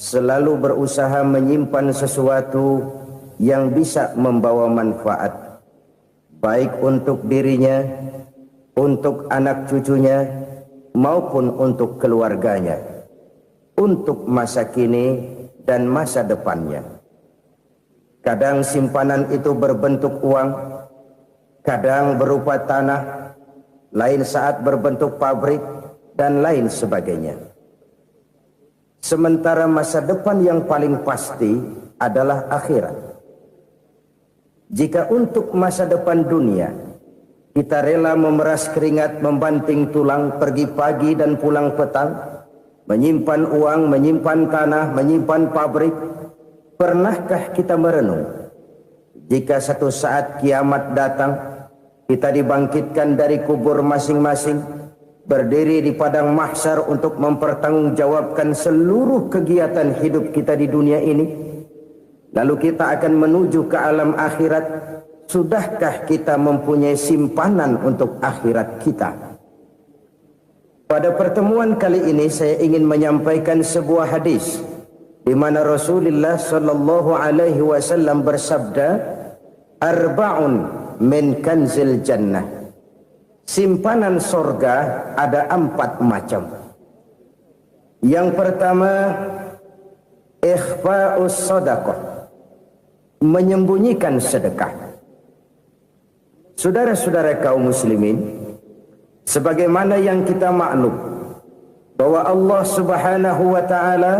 selalu berusaha menyimpan sesuatu yang bisa membawa manfaat, baik untuk dirinya, untuk anak cucunya, maupun untuk keluarganya, untuk masa kini dan masa depannya. Kadang simpanan itu berbentuk uang, kadang berupa tanah, lain saat berbentuk pabrik, dan lain sebagainya. Sementara masa depan yang paling pasti adalah akhirat. Jika untuk masa depan dunia kita rela memeras keringat, membanting tulang, pergi pagi dan pulang petang, menyimpan uang, menyimpan tanah, menyimpan pabrik, pernahkah kita merenung jika satu saat kiamat datang, kita dibangkitkan dari kubur masing-masing, berdiri di padang mahsyar untuk mempertanggungjawabkan seluruh kegiatan hidup kita di dunia ini, lalu kita akan menuju ke alam akhirat. Sudahkah kita mempunyai simpanan untuk akhirat kita? Pada pertemuan kali ini saya ingin menyampaikan sebuah hadis di mana Rasulullah sallallahu alaihi wasallam bersabda, "Arba'un min kanzil jannah." Simpanan sorga ada 4 macam. Yang pertama, ikhfa'us sadaqah, menyembunyikan sedekah. Saudara-saudara kaum muslimin, sebagaimana yang kita maklum bahwa Allah Subhanahu wa taala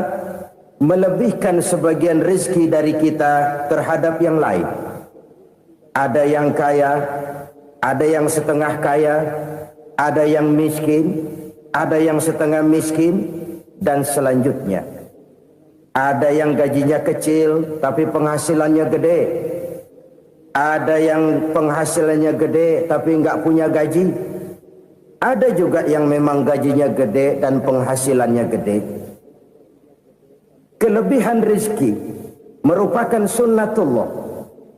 melebihkan sebagian rezeki dari kita terhadap yang lain. Ada yang kaya, ada yang setengah kaya, ada yang miskin, ada yang setengah miskin, dan selanjutnya. Ada yang gajinya kecil tapi penghasilannya gede. Ada yang penghasilannya gede tapi nggak punya gaji. Ada juga yang memang gajinya gede dan penghasilannya gede. Kelebihan rezeki merupakan sunnatullah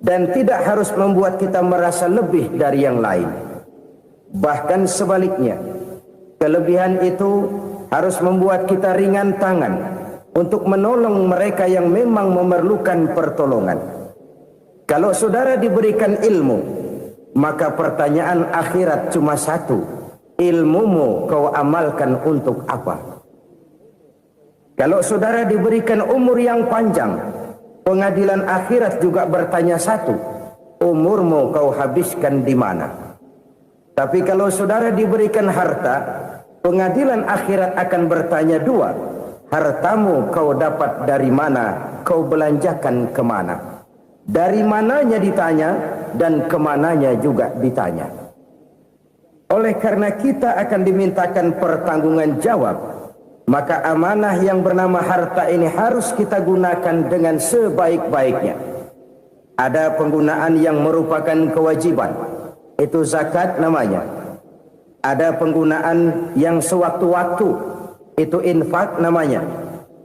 dan tidak harus membuat kita merasa lebih dari yang lain. Bahkan sebaliknya, kelebihan itu harus membuat kita ringan tangan untuk menolong mereka yang memang memerlukan pertolongan. Kalau saudara diberikan ilmu, maka pertanyaan akhirat cuma satu: ilmumu kau amalkan untuk apa? Kalau saudara diberikan umur yang panjang, pengadilan akhirat juga bertanya satu: umurmu kau habiskan di mana? Tapi kalau saudara diberikan harta, pengadilan akhirat akan bertanya dua: hartamu kau dapat dari mana? Kau belanjakan kemana? Dari mananya ditanya, dan kemananya juga ditanya. Oleh karena kita akan dimintakan pertanggungan jawab, maka amanah yang bernama harta ini harus kita gunakan dengan sebaik-baiknya. Ada penggunaan yang merupakan kewajiban, itu zakat namanya. Ada penggunaan yang sewaktu-waktu, itu infak namanya.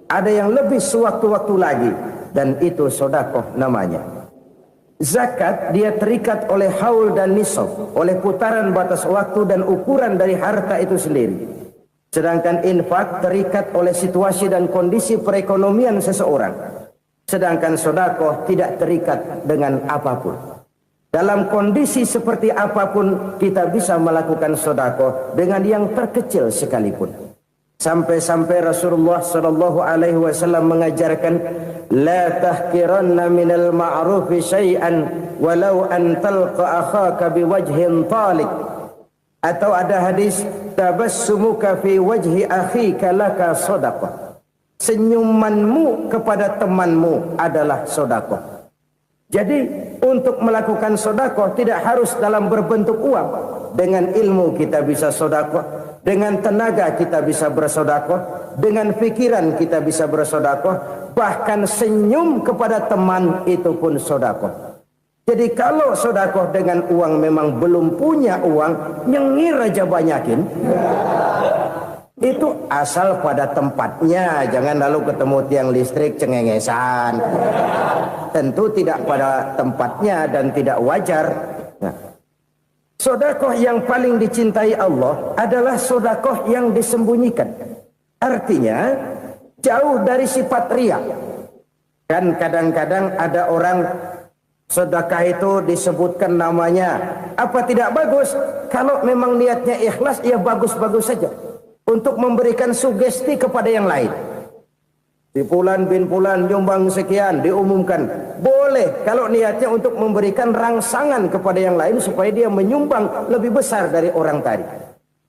Ada yang lebih sewaktu-waktu lagi, dan itu sedekah namanya. Zakat dia terikat oleh haul dan nisab, oleh putaran batas waktu dan ukuran dari harta itu sendiri. Sedangkan infak terikat oleh situasi dan kondisi perekonomian seseorang. Sedangkan sedekah tidak terikat dengan apapun. Dalam kondisi seperti apapun kita bisa melakukan sedekah dengan yang terkecil sekalipun. Sampai-sampai Rasulullah sallallahu alaihi wasallam mengajarkan, la tahqiranna minal ma'rufi syai'an walau an talqa akhaka biwajhin talik. Atau ada hadis, tabassumuka fi wajhi akhika laka shadaqah. Senyumanmu kepada temanmu adalah sedekah. Jadi untuk melakukan sedekah tidak harus dalam berbentuk uang. Dengan ilmu kita bisa sedekah, dengan tenaga kita bisa bersedekah, dengan pikiran kita bisa bersedekah, bahkan senyum kepada teman itu pun sedekah. Jadi kalau sedekah dengan uang memang belum punya uang, nyengir aja banyakin. Itu asal pada tempatnya, jangan lalu ketemu tiang listrik cengengesan. Tentu tidak pada tempatnya dan tidak wajar. Nah, sedekah yang paling dicintai Allah adalah sedekah yang disembunyikan. Artinya, jauh dari sifat riya. Kan kadang-kadang ada orang sedekah itu disebutkan namanya, apa tidak bagus? Kalau memang niatnya ikhlas, ya bagus-bagus saja. Untuk memberikan sugesti kepada yang lain. Si Fulan bin Fulan nyumbang sekian, diumumkan. Boleh kalau niatnya untuk memberikan rangsangan kepada yang lain supaya dia menyumbang lebih besar dari orang tadi.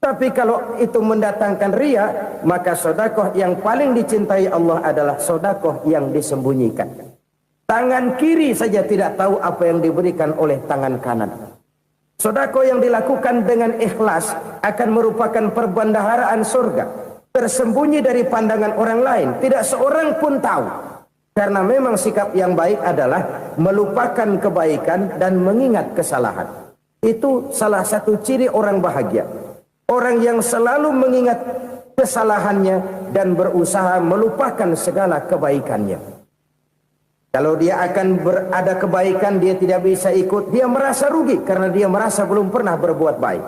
Tapi kalau itu mendatangkan riya, maka sedekah yang paling dicintai Allah adalah sedekah yang disembunyikan. Tangan kiri saja tidak tahu apa yang diberikan oleh tangan kanan. Sedekah yang dilakukan dengan ikhlas akan merupakan perbendaharaan surga, tersembunyi dari pandangan orang lain, tidak seorang pun tahu. Karena memang sikap yang baik adalah melupakan kebaikan dan mengingat kesalahan. Itu salah satu ciri orang bahagia. Orang yang selalu mengingat kesalahannya dan berusaha melupakan segala kebaikannya. Kalau dia akan berada kebaikan, dia tidak bisa ikut, dia merasa rugi karena dia merasa belum pernah berbuat baik.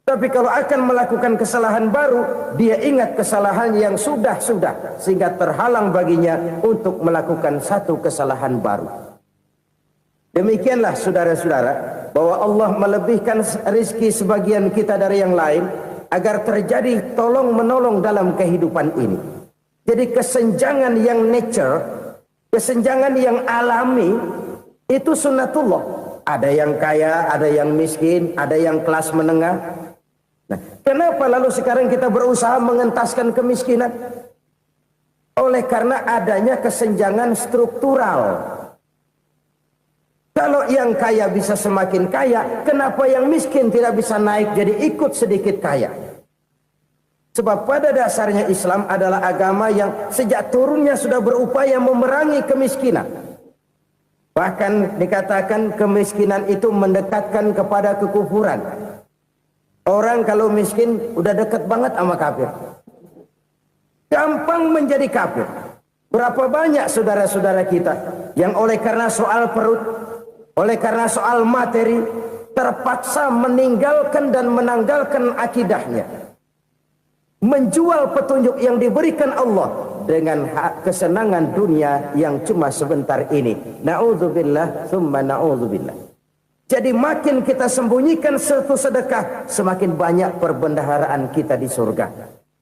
Tapi kalau akan melakukan kesalahan baru, dia ingat kesalahan yang sudah-sudah, sehingga terhalang baginya untuk melakukan satu kesalahan baru. Demikianlah saudara-saudara, bahwa Allah melebihkan rizki sebagian kita dari yang lain, agar terjadi tolong-menolong dalam kehidupan ini. Jadi kesenjangan yang nature, kesenjangan yang alami, itu sunnatullah. Ada yang kaya, ada yang miskin, ada yang kelas menengah. Nah, kenapa lalu sekarang kita berusaha mengentaskan kemiskinan? Oleh karena adanya kesenjangan struktural. Kalau yang kaya bisa semakin kaya, kenapa yang miskin tidak bisa naik jadi ikut sedikit kaya? Sebab pada dasarnya Islam adalah agama yang sejak turunnya sudah berupaya memerangi kemiskinan. Bahkan dikatakan kemiskinan itu mendekatkan kepada kekufuran. Orang kalau miskin udah dekat banget sama kafir. Gampang menjadi kafir. Berapa banyak saudara-saudara kita yang oleh karena soal perut, oleh karena soal materi, terpaksa meninggalkan dan menanggalkan akidahnya. Menjual petunjuk yang diberikan Allah dengan kesenangan dunia yang cuma sebentar ini. Na'udzubillah, thumma na'udzubillah. Jadi makin kita sembunyikan satu sedekah, semakin banyak perbendaharaan kita di surga.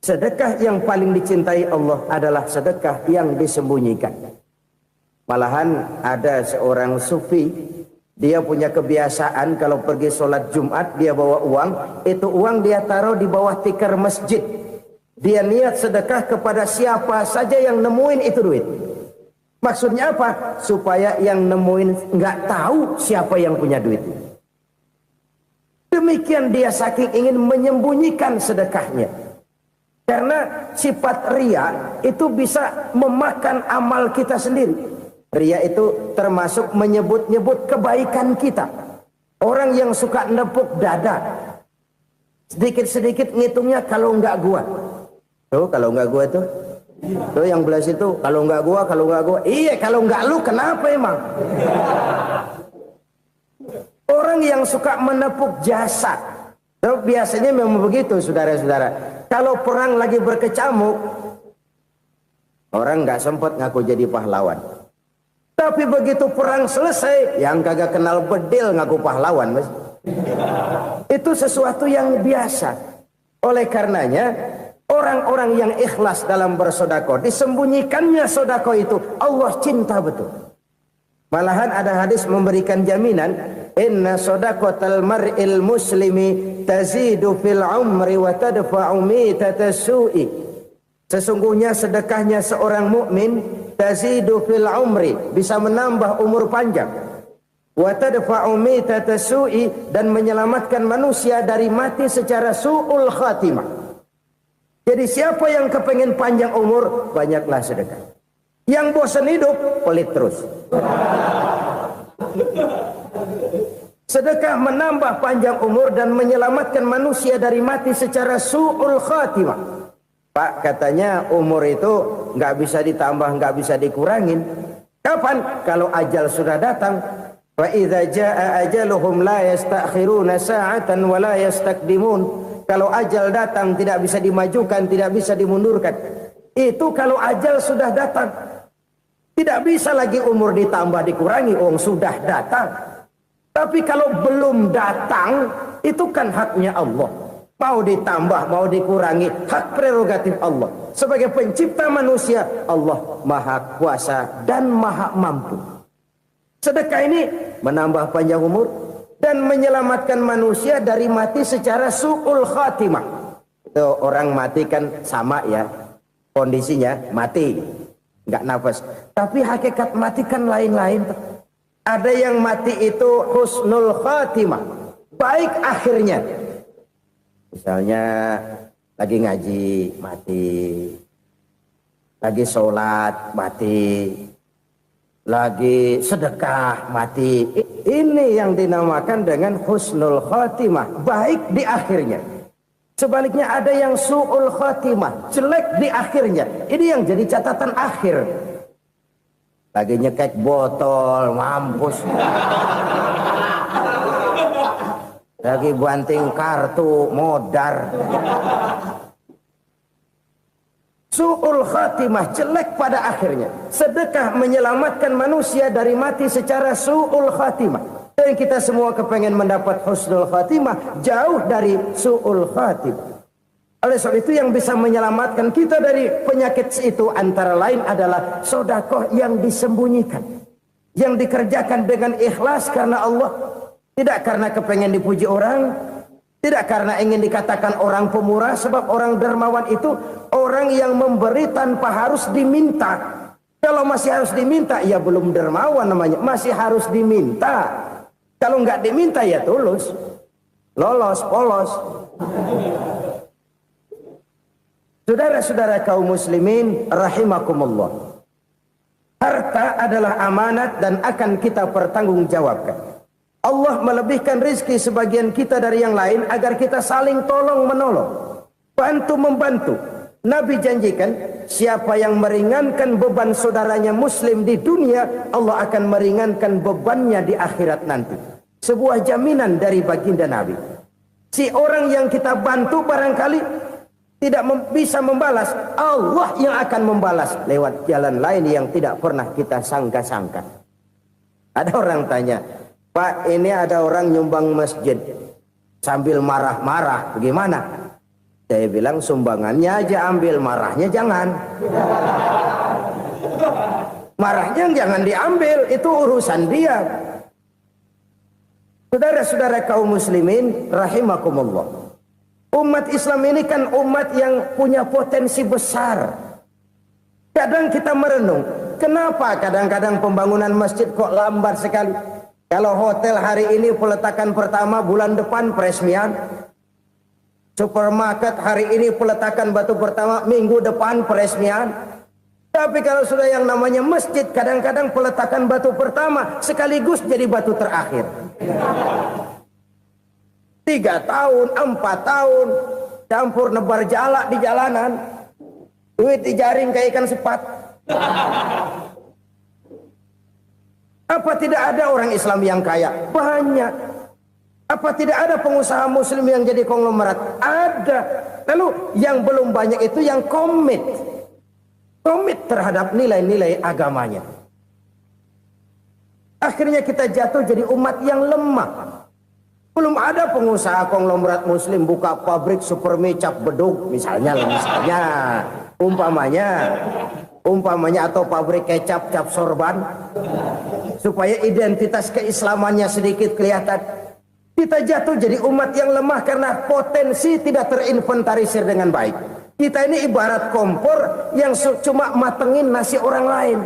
Sedekah yang paling dicintai Allah adalah sedekah yang disembunyikan. Malahan ada seorang sufi, dia punya kebiasaan kalau pergi sholat Jumat dia bawa uang, itu uang dia taruh di bawah tikar masjid. Dia niat sedekah kepada siapa saja yang nemuin itu duit. Maksudnya apa? Supaya yang nemuin nggak tahu siapa yang punya duit. Demikian dia saking ingin menyembunyikan sedekahnya. Karena sifat riya itu bisa memakan amal kita sendiri. Riya itu termasuk menyebut-nyebut kebaikan kita. Orang yang suka nepuk dada, sedikit-sedikit ngitungnya kalau nggak gua. Tuh kalau nggak gua tuh yang belas itu kalau nggak gua. Iya kalau nggak lu kenapa emang? Orang yang suka menepuk jasad, tuh biasanya memang begitu saudara-saudara. Kalau perang lagi berkecamuk, orang nggak sempat ngaku jadi pahlawan. Tapi begitu perang selesai, yang kagak kenal bedil ngaku pahlawan, mas. Itu sesuatu yang biasa. Oleh karenanya, orang-orang yang ikhlas dalam bersedekah, disembunyikannya sedekah itu, Allah cinta betul. Malahan ada hadis memberikan jaminan, inna sedaqatal mar'il muslimi tazidu fil umri wa tadfa'u mitatas su'i. Sesungguhnya sedekahnya seorang mukmin tazidu fil umri, bisa menambah umur panjang. Wa tadfa'u mitatas su'i, dan menyelamatkan manusia dari mati secara su'ul khatimah. Jadi siapa yang kepengen panjang umur, banyaklah sedekah. Yang bosan hidup, pelit terus. Sedekah menambah panjang umur dan menyelamatkan manusia dari mati secara su'ul khatimah. Pak, katanya umur itu nggak bisa ditambah, nggak bisa dikurangin. Kapan? Kalau ajal sudah datang. Wa idza jaa ajaluhum la yastakhiruna sa'atan wa la yastaqdimun. Kalau ajal datang tidak bisa dimajukan, tidak bisa dimundurkan. Itu kalau ajal sudah datang. Tidak bisa lagi umur ditambah dikurangi, sudah datang. Tapi kalau belum datang, itu kan haknya Allah. Mau ditambah, mau dikurangi, hak prerogatif Allah. Sebagai pencipta manusia, Allah maha kuasa dan maha mampu. Sedekah ini menambah panjang umur dan menyelamatkan manusia dari mati secara su'ul khatimah. Itu orang mati kan sama ya, kondisinya mati, nggak nafas. Tapi hakikat mati kan lain-lain. Ada yang mati itu husnul khatimah, baik akhirnya. Misalnya lagi ngaji mati, lagi sholat mati, lagi sedekah mati. Ini yang dinamakan dengan husnul khatimah, baik di akhirnya. Sebaliknya ada yang su'ul khatimah, jelek di akhirnya. Ini yang jadi catatan akhir. Lagi nyekek botol, mampus. Lagi banting kartu, modar. Su'ul khatimah, jelek pada akhirnya. Sedekah menyelamatkan manusia dari mati secara su'ul khatimah. Dan kita semua kepengen mendapat husnul khatimah, jauh dari su'ul khatimah. Oleh sebab itu yang bisa menyelamatkan kita dari penyakit itu antara lain adalah sedekah yang disembunyikan, yang dikerjakan dengan ikhlas karena Allah, tidak karena kepengen dipuji orang, tidak karena ingin dikatakan orang pemurah. Sebab orang dermawan itu orang yang memberi tanpa harus diminta. Kalau masih harus diminta, ya belum dermawan namanya, masih harus diminta. Kalau nggak diminta ya tulus, lolos, polos. Saudara-saudara kaum muslimin rahimakumullah. Harta adalah amanat dan akan kita pertanggungjawabkan. Allah melebihkan rezeki sebagian kita dari yang lain agar kita saling tolong menolong, bantu membantu. Nabi janjikan siapa yang meringankan beban saudaranya muslim di dunia, Allah akan meringankan bebannya di akhirat nanti. Sebuah jaminan dari baginda Nabi. Si orang yang kita bantu barangkali tidak bisa membalas, Allah yang akan membalas lewat jalan lain yang tidak pernah kita sangka-sangka. Ada orang tanya, Pak, ini ada orang nyumbang masjid sambil marah-marah, bagaimana? Saya bilang sumbangannya aja ambil, marahnya jangan. Marahnya jangan diambil, itu urusan dia. Saudara-saudara kaum muslimin rahimakumullah. Umat Islam ini kan umat yang punya potensi besar. Kadang kita merenung, kenapa kadang-kadang pembangunan masjid kok lambat sekali? Kalau hotel hari ini peletakan pertama, bulan depan peresmian. Supermarket hari ini peletakan batu pertama, minggu depan peresmian. Tapi kalau sudah yang namanya masjid, kadang-kadang peletakan batu pertama sekaligus jadi batu terakhir. 3 tahun, 4 tahun, campur nebar jalak di jalanan, duit dijaring kayak ikan sepat. Apa tidak ada orang Islam yang kaya? Banyak. Apa tidak ada pengusaha muslim yang jadi konglomerat? Ada. Lalu yang belum banyak itu yang komit terhadap nilai-nilai agamanya. Akhirnya kita jatuh jadi umat yang lemah. Belum ada pengusaha konglomerat muslim buka pabrik supermi cap beduk misalnya umpamanya atau pabrik kecap cap sorban supaya identitas keislamannya sedikit kelihatan. Kita jatuh jadi umat yang lemah karena potensi tidak terinventarisir dengan baik. Kita ini ibarat kompor yang cuma matengin nasi orang lain.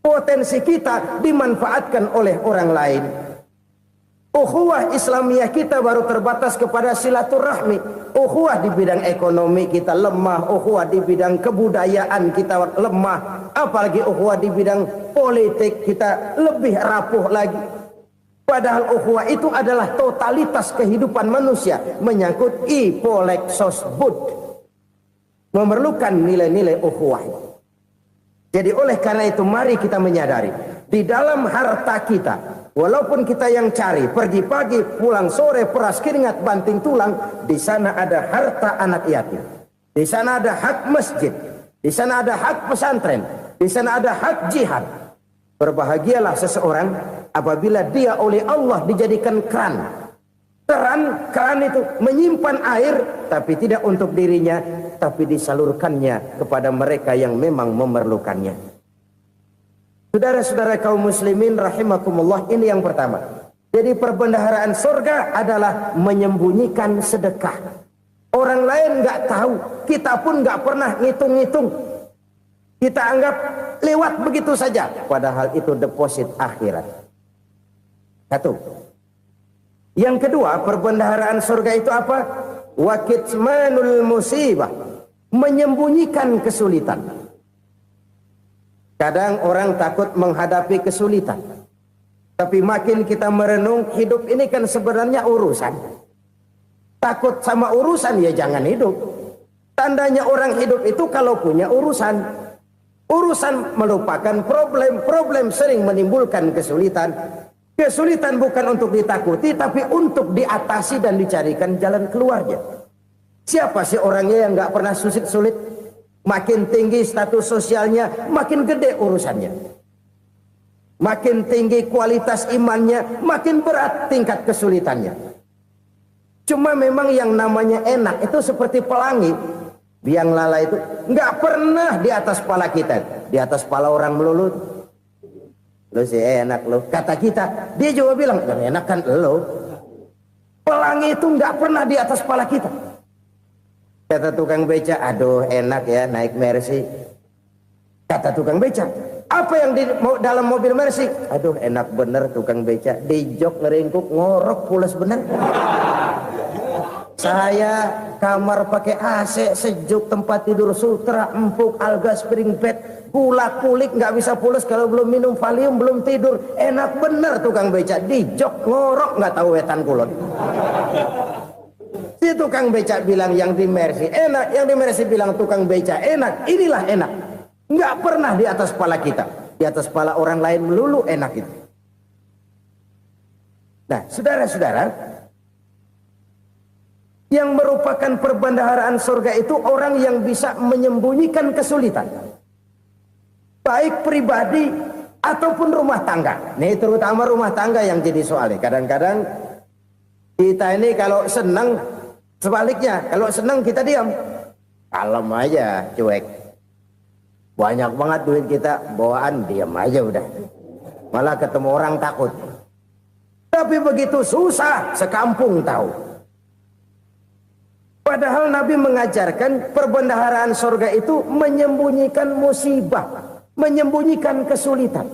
Potensi kita dimanfaatkan oleh orang lain. Ukhuwah Islamiyah kita baru terbatas kepada silaturahmi. Ukhuwah di bidang ekonomi kita lemah, ukhuwah di bidang kebudayaan kita lemah, apalagi ukhuwah di bidang politik kita lebih rapuh lagi. Padahal ukhuwah itu adalah totalitas kehidupan manusia, menyangkut ipolek sosbud, memerlukan nilai-nilai ukhuwah. Jadi oleh karena itu mari kita menyadari di dalam harta kita, walaupun kita yang cari pergi pagi pulang sore peras keringat banting tulang, di sana ada harta anak yatim, di sana ada hak masjid, Di sana ada hak pesantren, di sana ada hak jihad. Berbahagialah seseorang apabila dia oleh Allah dijadikan keran. Keran itu menyimpan air, tapi tidak untuk dirinya, tapi disalurkannya kepada mereka yang memang memerlukannya. Saudara-saudara kaum muslimin rahimakumullah, ini yang pertama. Jadi perbendaharaan surga adalah menyembunyikan sedekah. Orang lain nggak tahu, kita pun nggak pernah ngitung-ngitung. Kita anggap lewat begitu saja, padahal itu deposit akhirat. Satu. Yang kedua, perbendaharaan surga itu apa? Wa kitmanul musibah, menyembunyikan kesulitan. Kadang orang takut menghadapi kesulitan, tapi makin kita merenung, hidup ini kan sebenarnya urusan. Takut sama urusan, ya jangan hidup. Tandanya orang hidup itu kalau punya urusan. Urusan melupakan problem. Problem sering menimbulkan kesulitan. Kesulitan bukan untuk ditakuti, tapi untuk diatasi dan dicarikan jalan keluarnya. Siapa sih orangnya yang nggak pernah sulit-sulit? Makin tinggi status sosialnya, makin gede urusannya. Makin tinggi kualitas imannya, makin berat tingkat kesulitannya. Cuma memang yang namanya enak itu seperti pelangi. Biang lala itu nggak pernah di atas kepala kita, di atas kepala orang melulu. Lu sih enak lu, kata kita. Dia juga bilang yang enak kan lu. Pelangi itu nggak pernah di atas kepala kita. Kata tukang beca, aduh enak ya naik Mercy. Kata tukang beca, apa yang di dalam mobil Mercy? Aduh enak bener tukang beca, di jok ngeringkuk ngorok pulas bener. Saya kamar pakai AC sejuk, tempat tidur sutra empuk, alga spring bed, gula kulik nggak bisa pulas kalau belum minum Valium, belum tidur. Enak bener tukang beca, di jok ngorok nggak tahu wetan kulon. Si tukang beca bilang yang di Mercy enak, yang di Mercy bilang tukang beca enak. Inilah enak, nggak pernah di atas kepala kita, di atas kepala orang lain melulu enak itu. Nah, saudara-saudara, yang merupakan perbendaharaan surga itu orang yang bisa menyembunyikan kesulitan, baik pribadi ataupun rumah tangga. Nih terutama rumah tangga yang jadi soalnya. Kadang-kadang kita ini kalau senang, sebaliknya kalau senang kita diam, kalem aja, cuek. Banyak banget duit kita bawaan, diam aja udah. Malah ketemu orang takut. Tapi begitu susah, sekampung tahu. Padahal Nabi mengajarkan perbendaharaan surga itu menyembunyikan musibah, menyembunyikan kesulitan.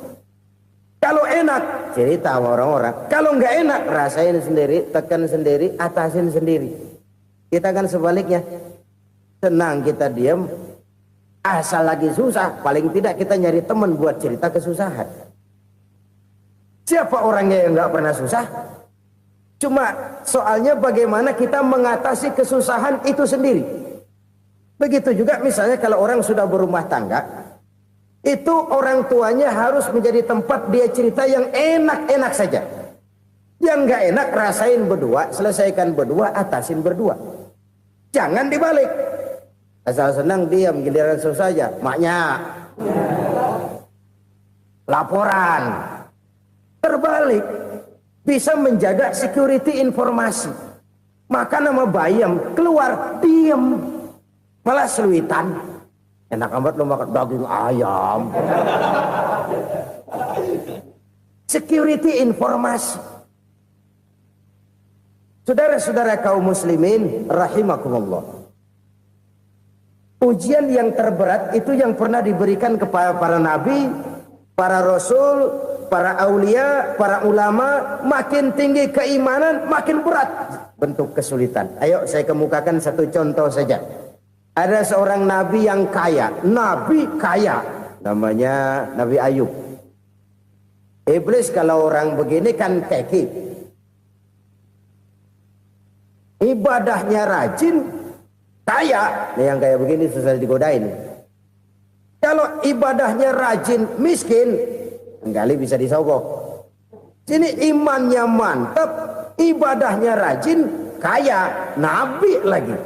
Kalau enak, cerita sama orang-orang. Kalau nggak enak, rasain sendiri, tekan sendiri, atasin sendiri. Kita kan sebaliknya, senang kita diam, asal lagi susah, paling tidak kita nyari teman buat cerita kesusahan. Siapa orangnya yang nggak pernah susah? Cuma soalnya bagaimana kita mengatasi kesusahan itu sendiri. Begitu juga misalnya kalau orang sudah berumah tangga, itu orang tuanya harus menjadi tempat dia cerita yang enak-enak saja. Yang nggak enak rasain berdua, selesaikan berdua, atasin berdua. Jangan dibalik. Asal senang diam, giliran susah saja. Maknya laporan. Terbalik. Bisa menjaga security informasi. Maka nama bayam keluar diam, malah seluitan. Enak amat lo makan daging ayam. Security informasi. Saudara-saudara kaum muslimin rahimakumullah. Ujian yang terberat itu yang pernah diberikan kepada para nabi, para rasul, para aulia, para ulama. Makin tinggi keimanan, makin berat bentuk kesulitan. Ayo saya kemukakan satu contoh saja. Ada seorang nabi yang kaya, nabi kaya, namanya Nabi Ayub. Iblis kalau orang begini kan keki, ibadahnya rajin, kaya. Nih yang kayak begini susah digodain. Kalau ibadahnya rajin, miskin, kali bisa disogok. Sini imannya mantap, ibadahnya rajin, kaya, nabi lagi.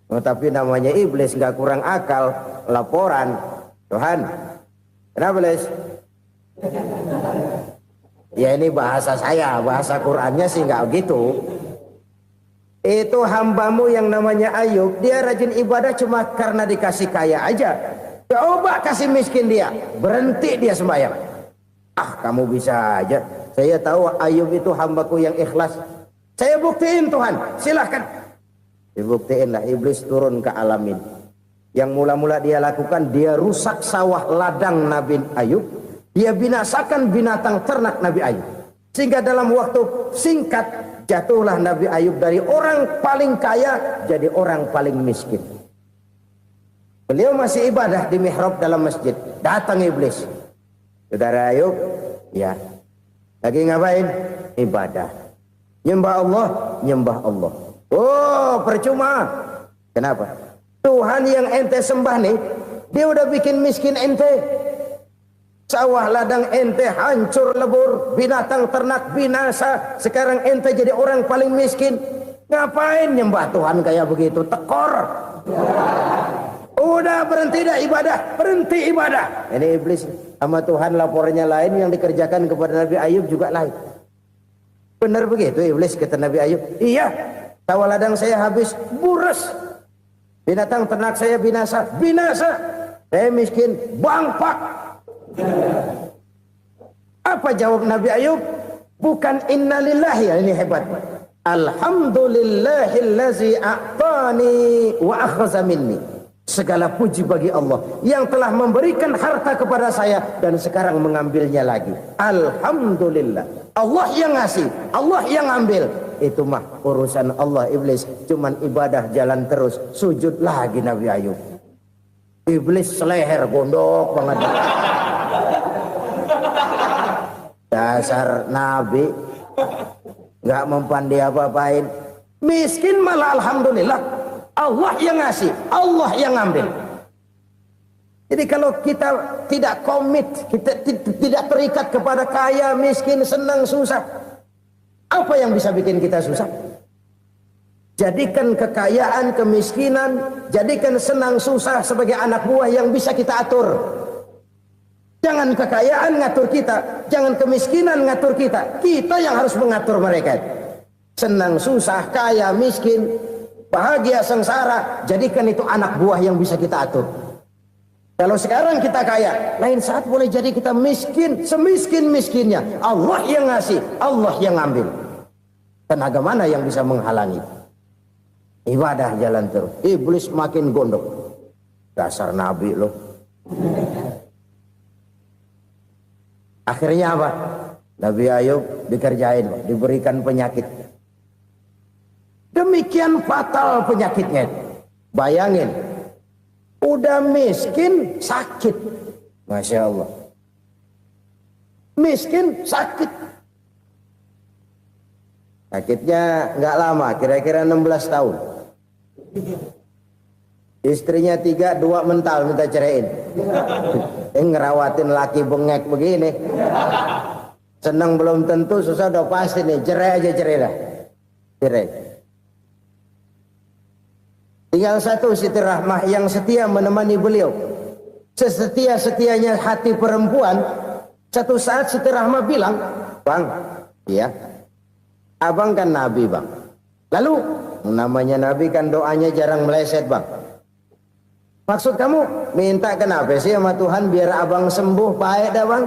Oh, tapi namanya iblis, nggak kurang akal. Laporan, Tuhan, kenapa Les? Ya ini bahasa saya, bahasa Qurannya sih nggak gitu. Itu hambamu yang namanya Ayub, dia rajin ibadah cuma karena dikasih kaya aja. Coba kasih miskin dia, berhenti dia sembahyang. Ah, kamu bisa aja. Saya tahu Ayub itu hambaku yang ikhlas. Saya buktiin Tuhan, silahkan. Dibuktiin lah, iblis turun ke alamin. Yang mula-mula dia lakukan, dia rusak sawah ladang Nabi Ayub. Dia binasakan binatang ternak Nabi Ayub. Sehingga dalam waktu singkat, jatuhlah Nabi Ayub dari orang paling kaya jadi orang paling miskin. Beliau masih ibadah di mihrab dalam masjid. Datang iblis. Saudara Ayub, ya, lagi ngapain? Ibadah. Nyembah Allah, nyembah Allah. Oh, percuma. Kenapa? Tuhan yang ente sembah nih, dia udah bikin miskin ente. Sawah ladang ente hancur lebur, binatang ternak binasa. Sekarang ente jadi orang paling miskin. Ngapain nyembah Tuhan kayak begitu? Tekor. Udah berhenti dah ibadah, berhenti ibadah. Ini iblis sama Tuhan laporannya lain, yang dikerjakan kepada Nabi Ayub juga lain. Benar begitu iblis kata Nabi Ayub? Iya, sawah ladang saya habis, buras. Binatang ternak saya binasa, binasa. Saya miskin, bangpak. Apa jawab Nabi Ayub? Bukan innalillahi, ya ini hebat. Alhamdulillahillazi a'tani wa akhza minni. Segala puji bagi Allah yang telah memberikan harta kepada saya dan sekarang mengambilnya lagi. Alhamdulillah. Allah yang ngasih, Allah yang ambil. Itu mah urusan Allah. Iblis cuman ibadah jalan terus, sujud lagi Nabi Ayub. Iblis seleher gondok banget. Dasar Nabi nggak mempan dia apa-apain. Miskin malah alhamdulillah. Allah yang ngasih, Allah yang ngambil. Jadi kalau kita tidak komit, kita tidak terikat kepada kaya, miskin, senang, susah, apa yang bisa bikin kita susah? Jadikan kekayaan, kemiskinan, jadikan senang, susah sebagai anak buah yang bisa kita atur. Jangan kekayaan ngatur kita, jangan kemiskinan ngatur kita. Kita yang harus mengatur mereka. Senang, susah, kaya, miskin, bahagia, sengsara, jadikan itu anak buah yang bisa kita atur. Kalau sekarang kita kaya, lain saat boleh jadi kita miskin, semiskin-miskinnya. Allah yang ngasih, Allah yang ngambil. Tenaga mana yang bisa menghalangi? Ibadah jalan terus. Iblis makin gondok. Dasar Nabi loh. Akhirnya apa? Nabi Ayub dikerjain, diberikan penyakit. Demikian fatal penyakitnya. Bayangin, udah miskin sakit. Masya Allah. Miskin sakit. Sakitnya nggak lama, kira-kira 16 tahun. Istrinya 3, 2 mental minta ceraiin. Ngerawatin laki bengek begini. Senang belum tentu, susah udah pasti nih. Cerai aja, cerai dah. Cerai. Tinggal satu Siti Rahmah yang setia menemani beliau. Sesetia-setianya hati perempuan. Satu saat Siti Rahmah bilang, "Bang, iya, abang kan Nabi bang. Lalu namanya Nabi kan doanya jarang meleset bang. Maksud kamu minta kenapa sih sama Tuhan biar abang sembuh baik dah bang?"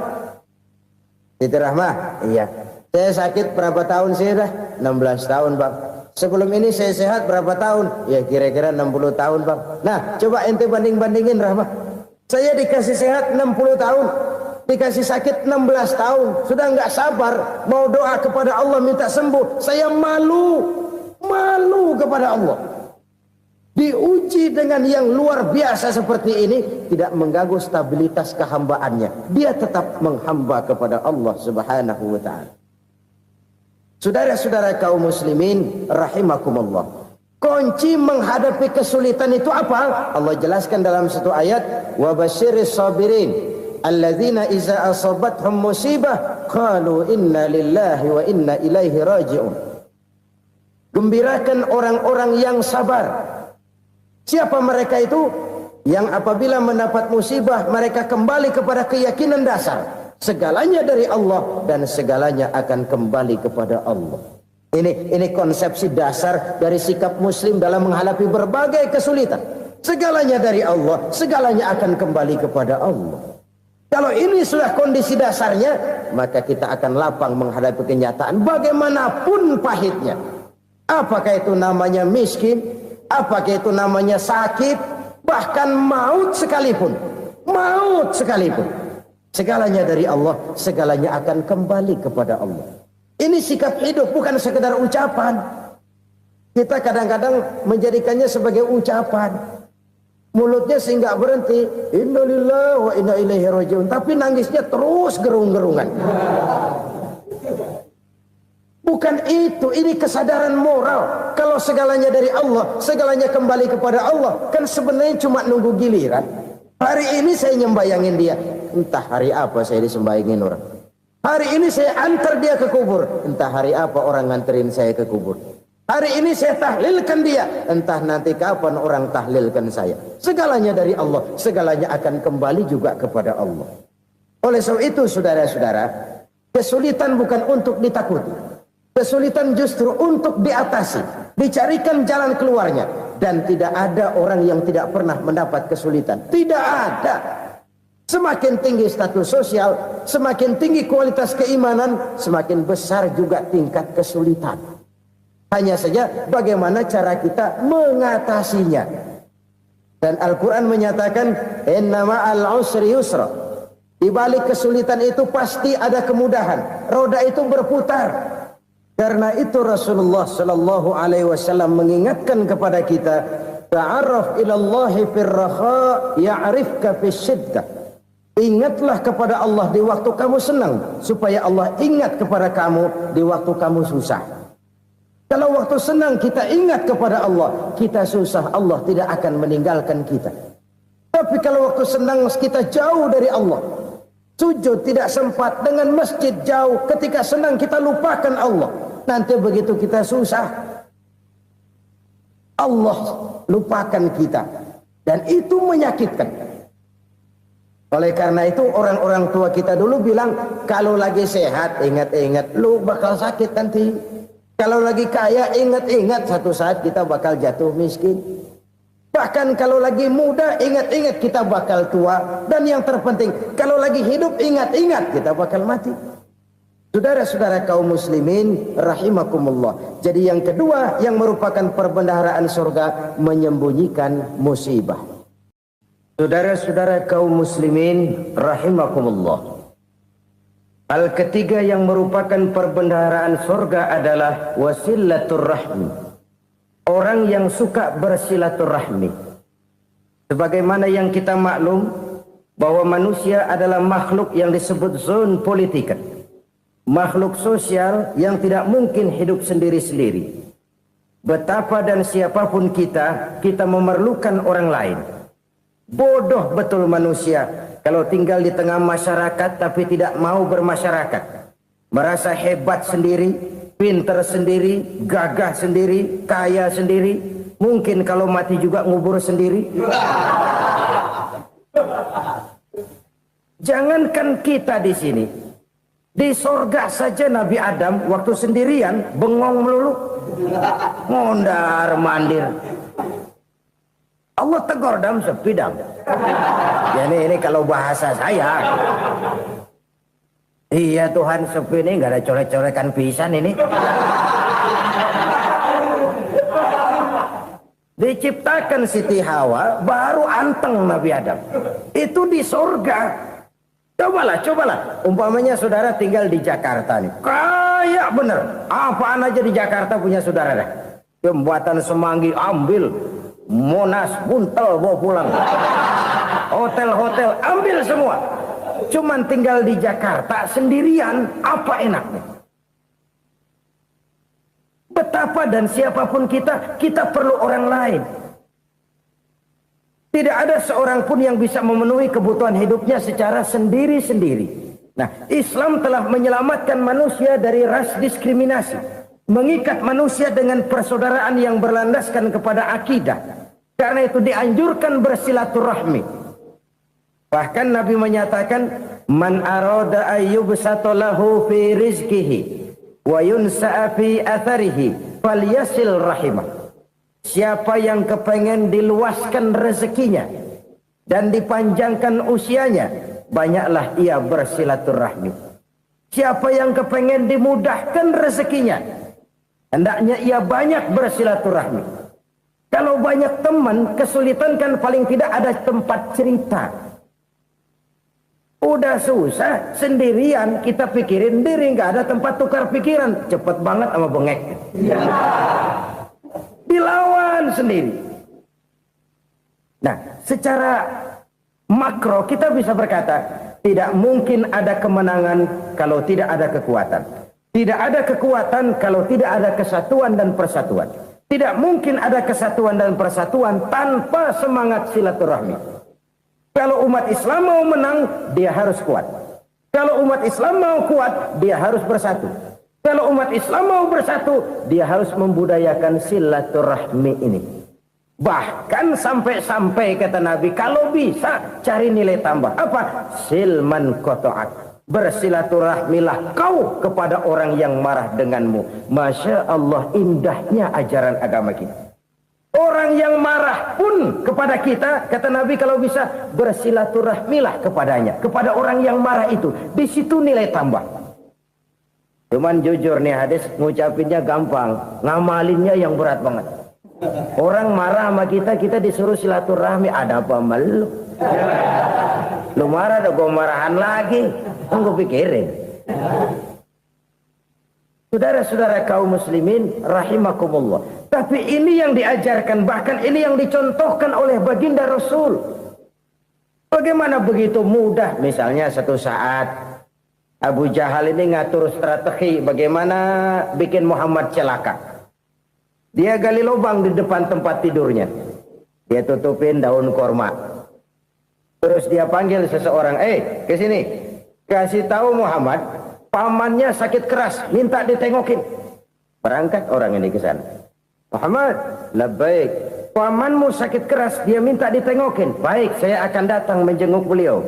Siti Rahmah, iya. Saya sakit berapa tahun sih dah? 16 tahun bang. Sebelum ini saya sehat berapa tahun? Ya kira-kira 60 tahun bang. Nah coba ente banding-bandingin Rahmah. Saya dikasih sehat 60 tahun. Dikasih sakit 16 tahun. Sudah nggak sabar. Mau doa kepada Allah minta sembuh. Saya malu. Malu kepada Allah. Diuji dengan yang luar biasa seperti ini. Tidak mengganggu stabilitas kehambaannya. Dia tetap menghamba kepada Allah subhanahu wa ta'ala. Saudara-saudara kaum muslimin rahimakumullah. Kunci menghadapi kesulitan itu apa? Allah jelaskan dalam satu ayat, wa basyiris sabirin alladzina iza asabathum musibah qalu inna lillahi wa inna ilaihi raji'un. Gembirakan orang-orang yang sabar Siapa mereka itu? Yang apabila mendapat musibah mereka kembali kepada keyakinan dasar, segalanya dari Allah dan segalanya akan kembali kepada Allah. Ini konsepsi dasar dari sikap muslim dalam menghadapi berbagai kesulitan. Segalanya dari Allah, segalanya akan kembali kepada Allah. Kalau ini sudah kondisi dasarnya, maka kita akan lapang menghadapi kenyataan bagaimanapun pahitnya. Apakah itu namanya miskin, apakah itu namanya sakit, bahkan maut sekalipun. Maut sekalipun. Segalanya dari Allah, segalanya akan kembali kepada Allah. Ini sikap hidup, bukan sekedar ucapan. Kita kadang-kadang menjadikannya sebagai ucapan. Mulutnya sehingga berhenti, innalillahi wa inna ilaihi rajiun, tapi nangisnya terus gerung-gerungan. Bukan itu, ini kesadaran moral. Kalau segalanya dari Allah, segalanya kembali kepada Allah, kan sebenarnya cuma nunggu giliran. Hari ini saya nyembayangin dia, entah hari apa saya disembayangin orang. Hari ini saya antar dia ke kubur, entah hari apa orang nganterin saya ke kubur. Hari ini saya tahlilkan dia, entah nanti kapan orang tahlilkan saya. Segalanya dari Allah, segalanya akan kembali juga kepada Allah. Oleh sebab itu saudara-saudara, kesulitan bukan untuk ditakuti. Kesulitan justru untuk diatasi, dicarikan jalan keluarnya. Dan tidak ada orang yang tidak pernah mendapat kesulitan. Tidak ada. Semakin tinggi status sosial, semakin tinggi kualitas keimanan, semakin besar juga tingkat kesulitan. Hanya saja bagaimana cara kita mengatasinya. Dan Al-Quran menyatakan, inna ma'al usri yusra. Di balik kesulitan itu pasti ada kemudahan. Roda itu berputar. Karena itu Rasulullah sallallahu alaihi wasallam mengingatkan kepada kita, ta'arraf ilallahi firraha ya'rifka fisyiddah. Ingatlah kepada Allah di waktu kamu senang, supaya Allah ingat kepada kamu di waktu kamu susah. Kalau waktu senang kita ingat kepada Allah, kita susah, Allah tidak akan meninggalkan kita. Tapi kalau waktu senang kita jauh dari Allah, sujud tidak sempat, dengan masjid jauh, ketika senang kita lupakan Allah. Nanti begitu kita susah, Allah lupakan kita. Dan itu menyakitkan. Oleh karena itu orang-orang tua kita dulu bilang, kalau lagi sehat ingat-ingat, lu bakal sakit nanti. Kalau lagi kaya ingat-ingat, satu saat kita bakal jatuh miskin. Bahkan kalau lagi muda ingat-ingat kita bakal tua. Dan yang terpenting, kalau lagi hidup ingat-ingat kita bakal mati. Saudara-saudara kaum muslimin rahimakumullah. Jadi yang kedua yang merupakan perbendaharaan surga, menyembunyikan musibah. Saudara-saudara kaum muslimin rahimakumullah. Hal ketiga yang merupakan perbendaharaan surga adalah wasilatur rahmi. Orang yang suka bersilaturahmi. Sebagaimana yang kita maklum bahwa manusia adalah makhluk yang disebut zon politika. Makhluk sosial yang tidak mungkin hidup sendiri-sendiri. Betapa dan siapapun kita memerlukan orang lain. Bodoh betul manusia kalau tinggal di tengah masyarakat tapi tidak mau bermasyarakat. Merasa hebat sendiri, pinter sendiri, gagah sendiri, kaya sendiri. Mungkin kalau mati juga ngubur sendiri. Jangankan kita di sini, di sorga saja Nabi Adam waktu sendirian bengong melulu, mondar mandir. Allah tegur dam sepi dam. Ya ini kalau bahasa saya. Iya Tuhan, sepi ini nggak ada coret-corekan pisan ini. Diciptakan Siti Hawa baru anteng Nabi Adam. Itu di sorga. Cobalah. Umpamanya saudara tinggal di Jakarta nih. Kayak bener. Apaan aja di Jakarta punya saudara dah. Jembatan Semanggi ambil. Monas, Buntel bawa pulang. Hotel-hotel ambil semua. Cuman tinggal di Jakarta sendirian, apa enaknya? Betapa dan siapapun kita perlu orang lain. Tidak ada seorang pun yang bisa memenuhi kebutuhan hidupnya secara sendiri-sendiri. Nah, Islam telah menyelamatkan manusia dari ras diskriminasi. Mengikat manusia dengan persaudaraan yang berlandaskan kepada akidah. Karena itu dianjurkan bersilaturahmi. Bahkan Nabi menyatakan, man arada ayyubsata lahu fi rizqihi wa yunsa'a fi atharihi falyasil rahimah. Siapa yang kepengen diluaskan rezekinya dan dipanjangkan usianya, banyaklah ia bersilaturahmi. Siapa yang kepengen dimudahkan rezekinya, hendaknya ia banyak bersilaturahmi. Kalau banyak teman, kesulitan kan paling tidak ada tempat cerita. Udah susah, sendirian kita pikirin diri, nggak ada tempat tukar pikiran. Cepet banget sama bengek. Dilawan sendiri. Nah, secara makro kita bisa berkata, tidak mungkin ada kemenangan kalau tidak ada kekuatan. Tidak ada kekuatan kalau tidak ada kesatuan dan persatuan. Tidak mungkin ada kesatuan dan persatuan tanpa semangat silaturahmi. Kalau umat Islam mau menang, dia harus kuat. Kalau umat Islam mau kuat, dia harus bersatu. Kalau umat Islam mau bersatu, dia harus membudayakan silaturahmi ini. Bahkan sampai-sampai kata Nabi, kalau bisa cari nilai tambah. Apa? Silman qata'ak. Bersilaturahmilah kau kepada orang yang marah denganmu. Masya Allah, indahnya ajaran agama kita. Orang yang marah pun kepada kita, kata Nabi, kalau bisa bersilaturahmilah kepadanya, kepada orang yang marah itu. Di situ nilai tambah. Cuman jujur nih hadis, ngucapinnya gampang, ngamalinnya yang berat banget. Orang marah sama kita, kita disuruh silaturahmi. Ada apa malu? Lu marah, ada gue marahan lagi. Tunggu pikirin. Saudara-saudara kaum muslimin rahimakumullah. Tapi ini yang diajarkan, bahkan ini yang dicontohkan oleh baginda Rasul. Bagaimana begitu mudah, misalnya satu saat Abu Jahal ini ngatur strategi bagaimana bikin Muhammad celaka. Dia gali lubang di depan tempat tidurnya. Dia tutupin daun korma. Terus dia panggil seseorang, ke sini. Kasih tahu Muhammad, pamannya sakit keras, minta ditengokin. Berangkat orang ini ke sana. Muhammad, labbaik. Pamanmu sakit keras, dia minta ditengokin. Baik, saya akan datang menjenguk beliau.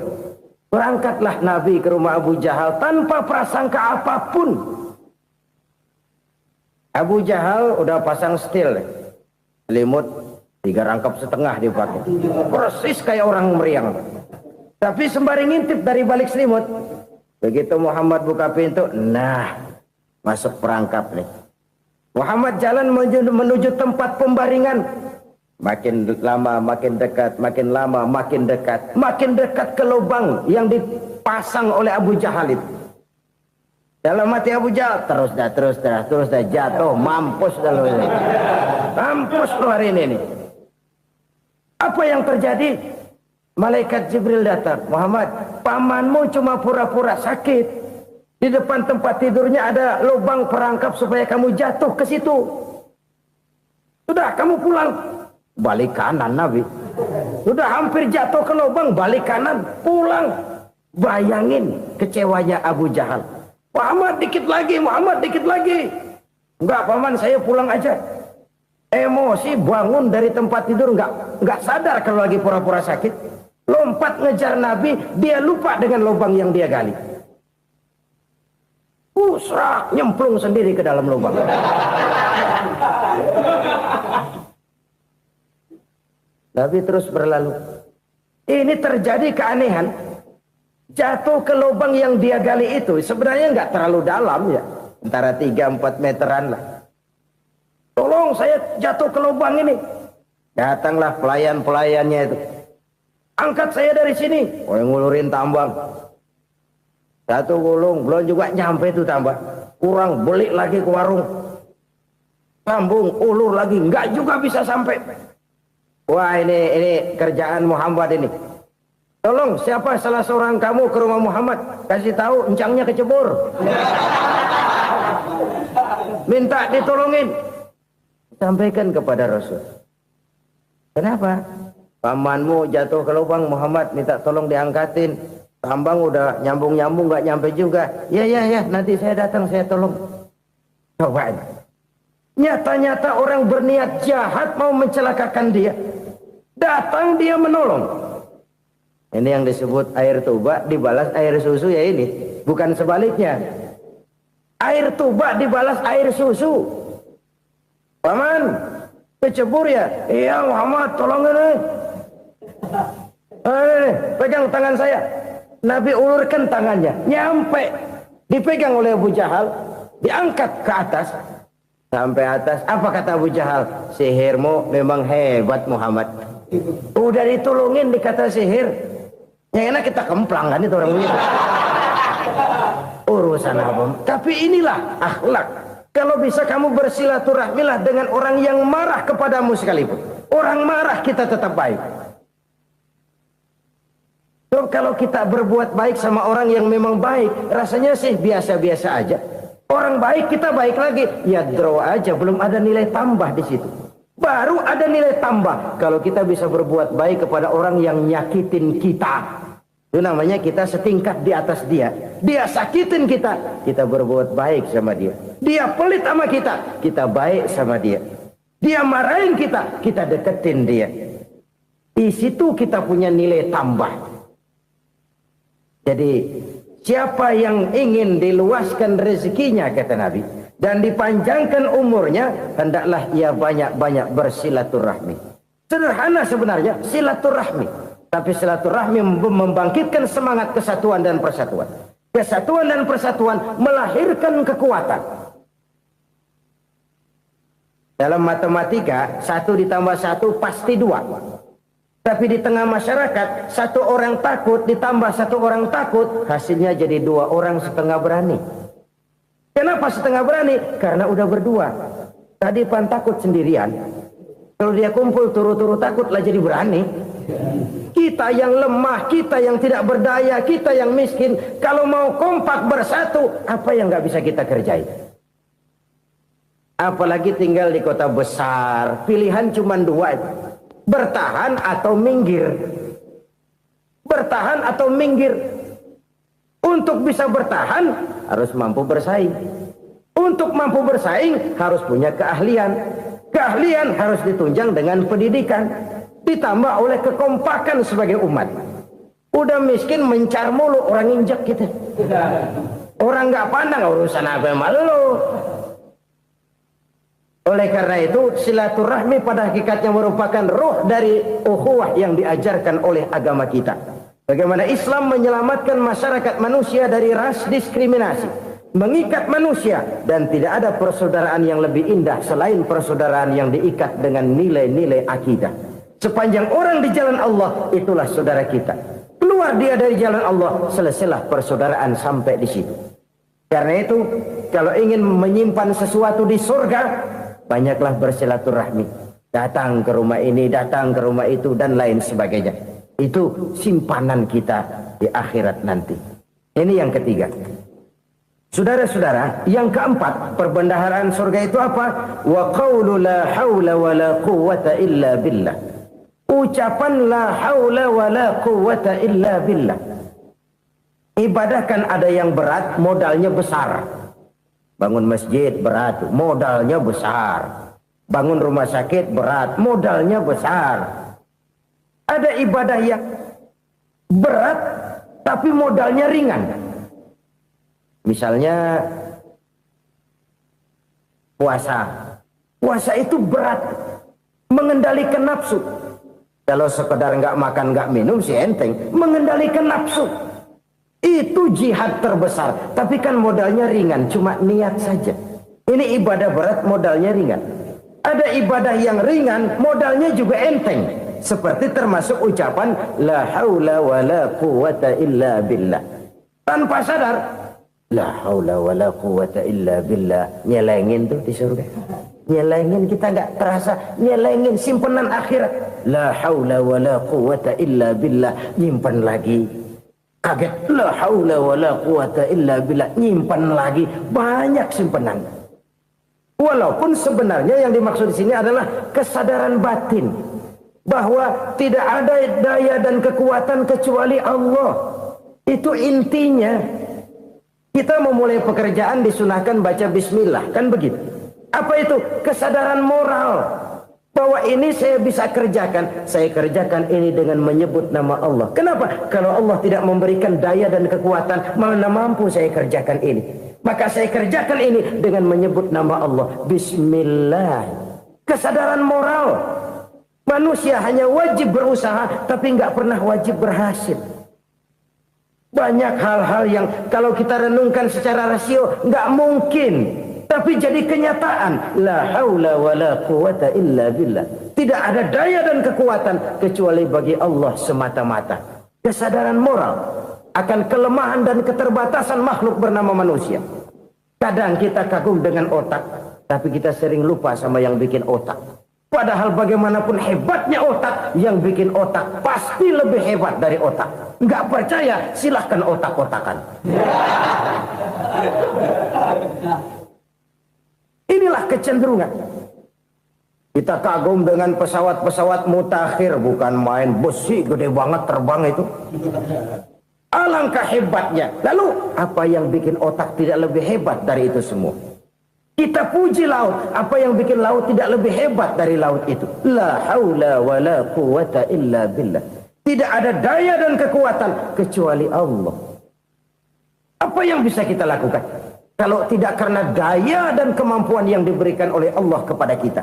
Berangkatlah Nabi ke rumah Abu Jahal tanpa prasangka apapun. Abu Jahal udah pasang setil, selimut 3 rangkap setengah dipakai, persis kayak orang meriang. Tapi sembari ngintip dari balik selimut, begitu Muhammad buka pintu, nah masuk perangkap nih. Muhammad jalan menuju tempat pembaringan. Makin lama makin dekat, makin lama makin dekat, makin dekat ke lubang yang dipasang oleh Abu Jahal itu. Dalam hati Abu Jahal, terus dah jatuh, mampus dah lo ini. Mampus lo hari ini nih. Apa yang terjadi? Malaikat Jibril datang. Muhammad, pamanmu cuma pura-pura sakit. Di depan tempat tidurnya ada lubang perangkap supaya kamu jatuh ke situ. Sudah, kamu pulang. Balik kanan Nabi. Sudah hampir jatuh ke lubang, balik kanan, pulang. Bayangin kecewanya Abu Jahal. Muhammad dikit lagi, Muhammad dikit lagi. Enggak paman, saya pulang aja. Emosi bangun dari tempat tidur, enggak sadar kalau lagi pura-pura sakit. Lompat ngejar Nabi, dia lupa dengan lubang yang dia gali. Serak, nyemplung sendiri ke dalam lubang. Nabi terus berlalu. Ini terjadi keanehan. Jatuh ke lubang yang dia gali itu sebenarnya nggak terlalu dalam ya, antara 3-4 meteran lah. Tolong saya jatuh ke lubang ini. Datanglah pelayan-pelayannya itu. Angkat saya dari sini. Oh, yang ngulurin tambang. Satu gulung, belum juga nyampe itu tambang. Kurang, beli lagi ke warung. Sambung, ulur lagi, nggak juga bisa sampai. Wah, ini kerjaan Muhammad ini. Tolong, siapa salah seorang kamu ke rumah Muhammad, kasih tahu encangnya kecebur. Minta ditolongin. Sampaikan kepada Rasul. Kenapa? Pamanmu jatuh ke lubang, Muhammad minta tolong diangkatin. Tambang udah nyambung-nyambung nggak nyampe juga. Ya, nanti saya datang, saya tolong. Coba. Nyata-nyata orang berniat jahat mau mencelakakan dia. Datang dia menolong. Ini yang disebut air tuba dibalas air susu ya ini. Bukan sebaliknya. Air tuba dibalas air susu. Paman, kecebur ya? Iya Muhammad, tolong ini. Pegang tangan saya. Nabi ulurkan tangannya. Nyampe. Dipegang oleh Abu Jahal. Diangkat ke atas. Sampai atas. Apa kata Abu Jahal? Sihirmu memang hebat Muhammad. Udah ditolongin dikata sihir. Yang enak kita kemplang kan itu orang begitu. Urusan apa? Tapi inilah akhlak. Kalau bisa kamu bersilaturahmilah dengan orang yang marah kepadamu sekalipun. Orang marah kita tetap baik. So, kalau kita berbuat baik sama orang yang memang baik, rasanya sih biasa-biasa aja. Orang baik kita baik lagi, ya draw aja, belum ada nilai tambah di situ. Baru ada nilai tambah kalau kita bisa berbuat baik kepada orang yang nyakitin kita. Itu namanya kita setingkat di atas dia. Dia sakitin kita, kita berbuat baik sama dia. Dia pelit sama kita, kita baik sama dia. Dia marahin kita, kita deketin dia. Di situ kita punya nilai tambah. Jadi siapa yang ingin diluaskan rezekinya kata Nabi dan dipanjangkan umurnya, hendaklah ia banyak-banyak bersilaturahmi. Sederhana sebenarnya silaturahmi. Tapi silaturahmi membangkitkan semangat kesatuan dan persatuan. Kesatuan dan persatuan melahirkan kekuatan. Dalam matematika, 1 ditambah 1 pasti 2. Tapi di tengah masyarakat, 1 orang takut ditambah 1 orang takut, hasilnya jadi 2 orang setengah berani. Kenapa setengah berani? Karena udah berdua. Tadi pan takut sendirian. Kalau dia kumpul turu-turu takut lah jadi berani. Kita yang lemah, kita yang tidak berdaya, kita yang miskin, kalau mau kompak bersatu, apa yang nggak bisa kita kerjain? Apalagi tinggal di kota besar, pilihan cuma 2, bertahan atau minggir. Bertahan atau minggir. Untuk bisa bertahan harus mampu bersaing. Untuk mampu bersaing harus punya keahlian. Keahlian harus ditunjang dengan pendidikan. Ditambah oleh kekompakan sebagai umat. Udah miskin mencar mulu, orang injek gitu. Orang nggak pandang urusan apa malu. Oleh karena itu silaturahmi pada hakikatnya merupakan roh dari ukhuwah yang diajarkan oleh agama kita. Bagaimana Islam menyelamatkan masyarakat manusia dari ras diskriminasi, mengikat manusia, dan tidak ada persaudaraan yang lebih indah selain persaudaraan yang diikat dengan nilai-nilai akidah. Sepanjang orang di jalan Allah, itulah saudara kita. Keluar dia dari jalan Allah, selesailah persaudaraan sampai di situ. Karena itu, kalau ingin menyimpan sesuatu di surga, banyaklah bersilaturahmi. Datang ke rumah ini, datang ke rumah itu, dan lain sebagainya. Itu simpanan kita di akhirat nanti. Ini yang ketiga. Saudara-saudara, yang keempat, perbendaharaan surga itu apa? Wa qawlu la hawla wa la quwwata illa billah. Ucapan la haula wa la quwwata illa billah. Ibadah kan ada yang berat, modalnya besar. Bangun masjid berat, modalnya besar. Bangun rumah sakit berat, modalnya besar. Ada ibadah yang berat tapi modalnya ringan. Misalnya puasa. Puasa itu berat, mengendalikan nafsu. Kalau sekedar nggak makan nggak minum sih enteng, mengendalikan nafsu itu jihad terbesar. Tapi kan modalnya ringan, cuma niat saja. Ini ibadah berat, modalnya ringan. Ada ibadah yang ringan, modalnya juga enteng. Seperti termasuk ucapan la haula wa la quwwata illa billah. Tanpa sadar, la haula wa la quwwata illa billah, nyelengin tuh di surga. Nyelengin, kita nggak terasa, nyelengin simpenan akhirat. La haula wa la quwwata illa billah, nyimpan lagi. Kaget, la haula wa la quwwata illa billah, nyimpan lagi. Banyak simpanan. Walaupun sebenarnya yang dimaksud di sini adalah kesadaran batin bahwa tidak ada daya dan kekuatan kecuali Allah. Itu intinya. Kita memulai pekerjaan disunahkan baca bismillah, kan begitu. Apa itu? Kesadaran moral. bahwa ini saya bisa kerjakan. Saya kerjakan ini dengan menyebut nama Allah. Kenapa? Kalau Allah tidak memberikan daya dan kekuatan, mana mampu saya kerjakan ini. Maka saya kerjakan ini dengan menyebut nama Allah. Bismillah. Kesadaran moral. Manusia hanya wajib berusaha, tapi nggak pernah wajib berhasil. Banyak hal-hal yang kalau kita renungkan secara rasio nggak mungkin, tapi jadi kenyataan. La haula wa la quwata illa billah. Tidak ada daya dan kekuatan kecuali bagi Allah semata-mata. Kesadaran moral akan kelemahan dan keterbatasan makhluk bernama manusia. Kadang kita kagum dengan otak, tapi kita sering lupa sama yang bikin otak. Padahal bagaimanapun hebatnya otak, yang bikin otak pasti lebih hebat dari otak. Nggak percaya, silahkan otak-otakan. Inilah kecenderungan. Kita kagum dengan pesawat-pesawat mutakhir, bukan main, besi gede banget terbang itu. Alangkah hebatnya. Lalu apa yang bikin otak tidak lebih hebat dari itu semua? Kita puji laut, apa yang bikin laut tidak lebih hebat dari laut itu? La haula wa la quwata illa billah. Tidak ada daya dan kekuatan kecuali Allah. Apa yang bisa kita lakukan kalau tidak karena daya dan kemampuan yang diberikan oleh Allah kepada kita?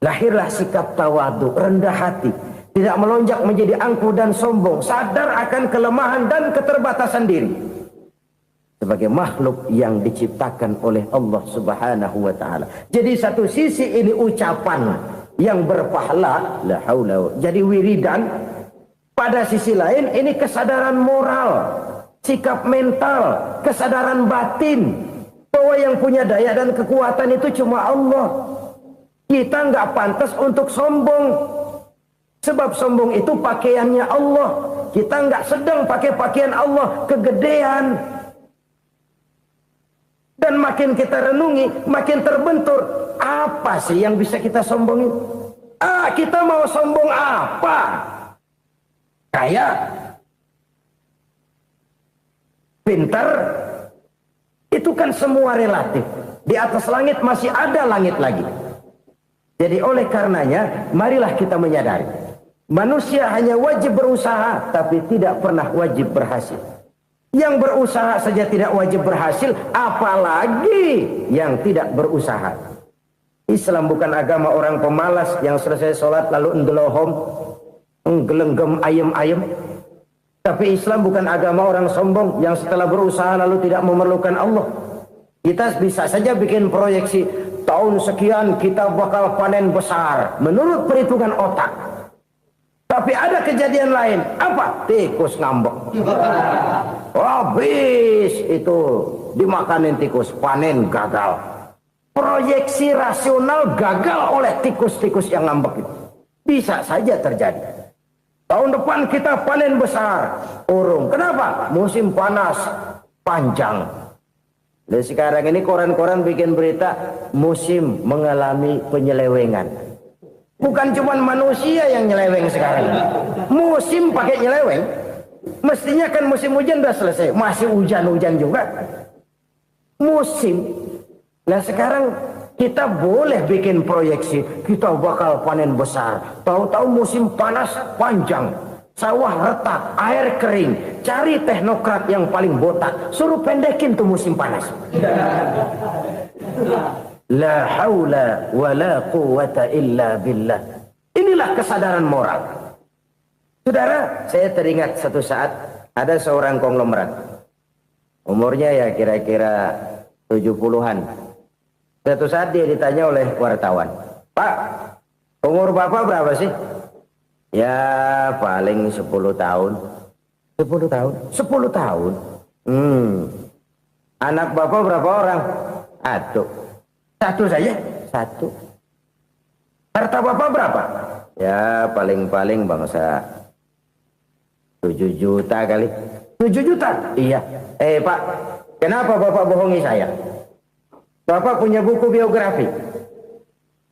Lahirlah sikap tawadu, rendah hati, tidak melonjak menjadi angkuh dan sombong, sadar akan kelemahan dan keterbatasan diri sebagai makhluk yang diciptakan oleh Allah Subhanahu wa taala. Jadi satu sisi ini ucapan yang berpahala, la haula, jadi wiridan. Pada sisi lain ini kesadaran moral, sikap mental, kesadaran batin bahwa yang punya daya dan kekuatan itu cuma Allah. Kita nggak pantas untuk sombong, sebab sombong itu pakaiannya Allah. Kita nggak sedang pakai pakaian Allah, kegedean. Dan makin kita renungi, makin terbentur. Apa sih yang bisa kita sombongin? Kita mau sombong apa? Kaya? Pintar? Itu kan semua relatif. Di atas langit masih ada langit lagi. Jadi oleh karenanya, marilah kita menyadari. Manusia hanya wajib berusaha, tapi tidak pernah wajib berhasil. Yang berusaha saja tidak wajib berhasil, apalagi yang tidak berusaha. Islam bukan agama orang pemalas yang selesai sholat lalu ngelohom, nggelenggem ayem-ayem. Tapi Islam bukan agama orang sombong yang setelah berusaha lalu tidak memerlukan Allah. Kita bisa saja bikin proyeksi, tahun sekian kita bakal panen besar menurut perhitungan otak. Tapi ada kejadian lain. Apa? Tikus ngambek. Habis itu dimakanin tikus, panen gagal. Proyeksi rasional gagal oleh tikus-tikus yang ngambek itu. Bisa saja terjadi. Tahun depan kita panen besar, urung. Kenapa? Musim panas panjang. Dan sekarang ini koran-koran bikin berita musim mengalami penyelewengan. Bukan cuma manusia yang nyeleweng sekarang. Musim pakai nyeleweng. Mestinya kan musim hujan udah selesai. Masih hujan-hujan juga. Musim. Nah sekarang kita boleh bikin proyeksi. Kita bakal panen besar. Tahu-tahu musim panas panjang. Sawah retak, air kering. Cari teknokrat yang paling botak. Suruh pendekin tuh musim panas. La haula wa la quwata illa billah. Inilah kesadaran moral. Saudara, saya teringat satu saat ada seorang konglomerat. Umurnya ya kira-kira 70-an. Satu saat dia ditanya oleh wartawan, "Pak, umur Bapak berapa sih?" "Ya paling 10 tahun." 10 tahun? 10 tahun? Anak Bapak berapa orang? Aduh. Satu saja? Satu. Harta Bapak berapa? Ya paling-paling bangsa 7 juta kali. 7 juta? Iya. Pak, kenapa Bapak bohongi saya? Bapak punya buku biografi.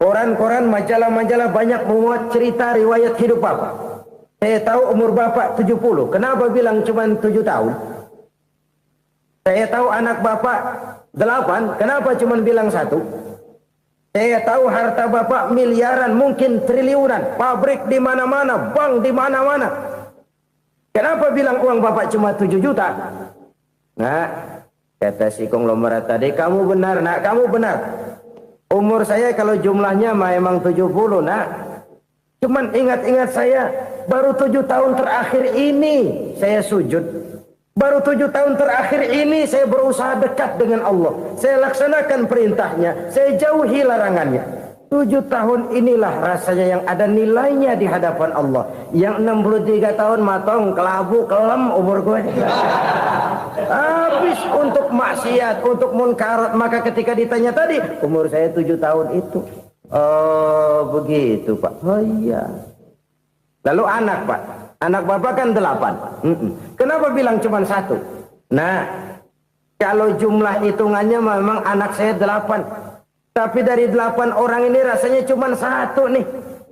Koran-koran, majalah-majalah banyak memuat cerita riwayat hidup Bapak. Saya tahu umur Bapak 70. Kenapa bilang cuma 7 tahun? Saya tahu anak Bapak 8. Kenapa cuma bilang 1? Saya tahu harta bapak miliaran, mungkin triliunan, pabrik di mana-mana, bank di mana-mana. Kenapa bilang uang bapak cuma 7 juta? Nah, kata si konglomerat tadi, kamu benar nak, kamu benar. Umur saya kalau jumlahnya memang 70 nak. Cuman ingat-ingat saya, baru 7 tahun terakhir ini saya sujud. Baru 7 tahun terakhir ini saya berusaha dekat dengan Allah. Saya laksanakan perintahnya, saya jauhi larangannya. 7 tahun inilah rasanya yang ada nilainya di hadapan Allah. Yang 63 tahun matong, kelabu, kelem umur gue. Habis untuk maksiat, untuk munkarat. Maka ketika ditanya tadi, umur saya 7 tahun itu. Oh begitu Pak. Oh iya. Lalu anak Pak. Anak bapak kan 8. Kenapa bilang cuma 1? Nah, kalau jumlah hitungannya memang anak saya 8. Tapi dari 8 orang ini rasanya cuma 1 nih.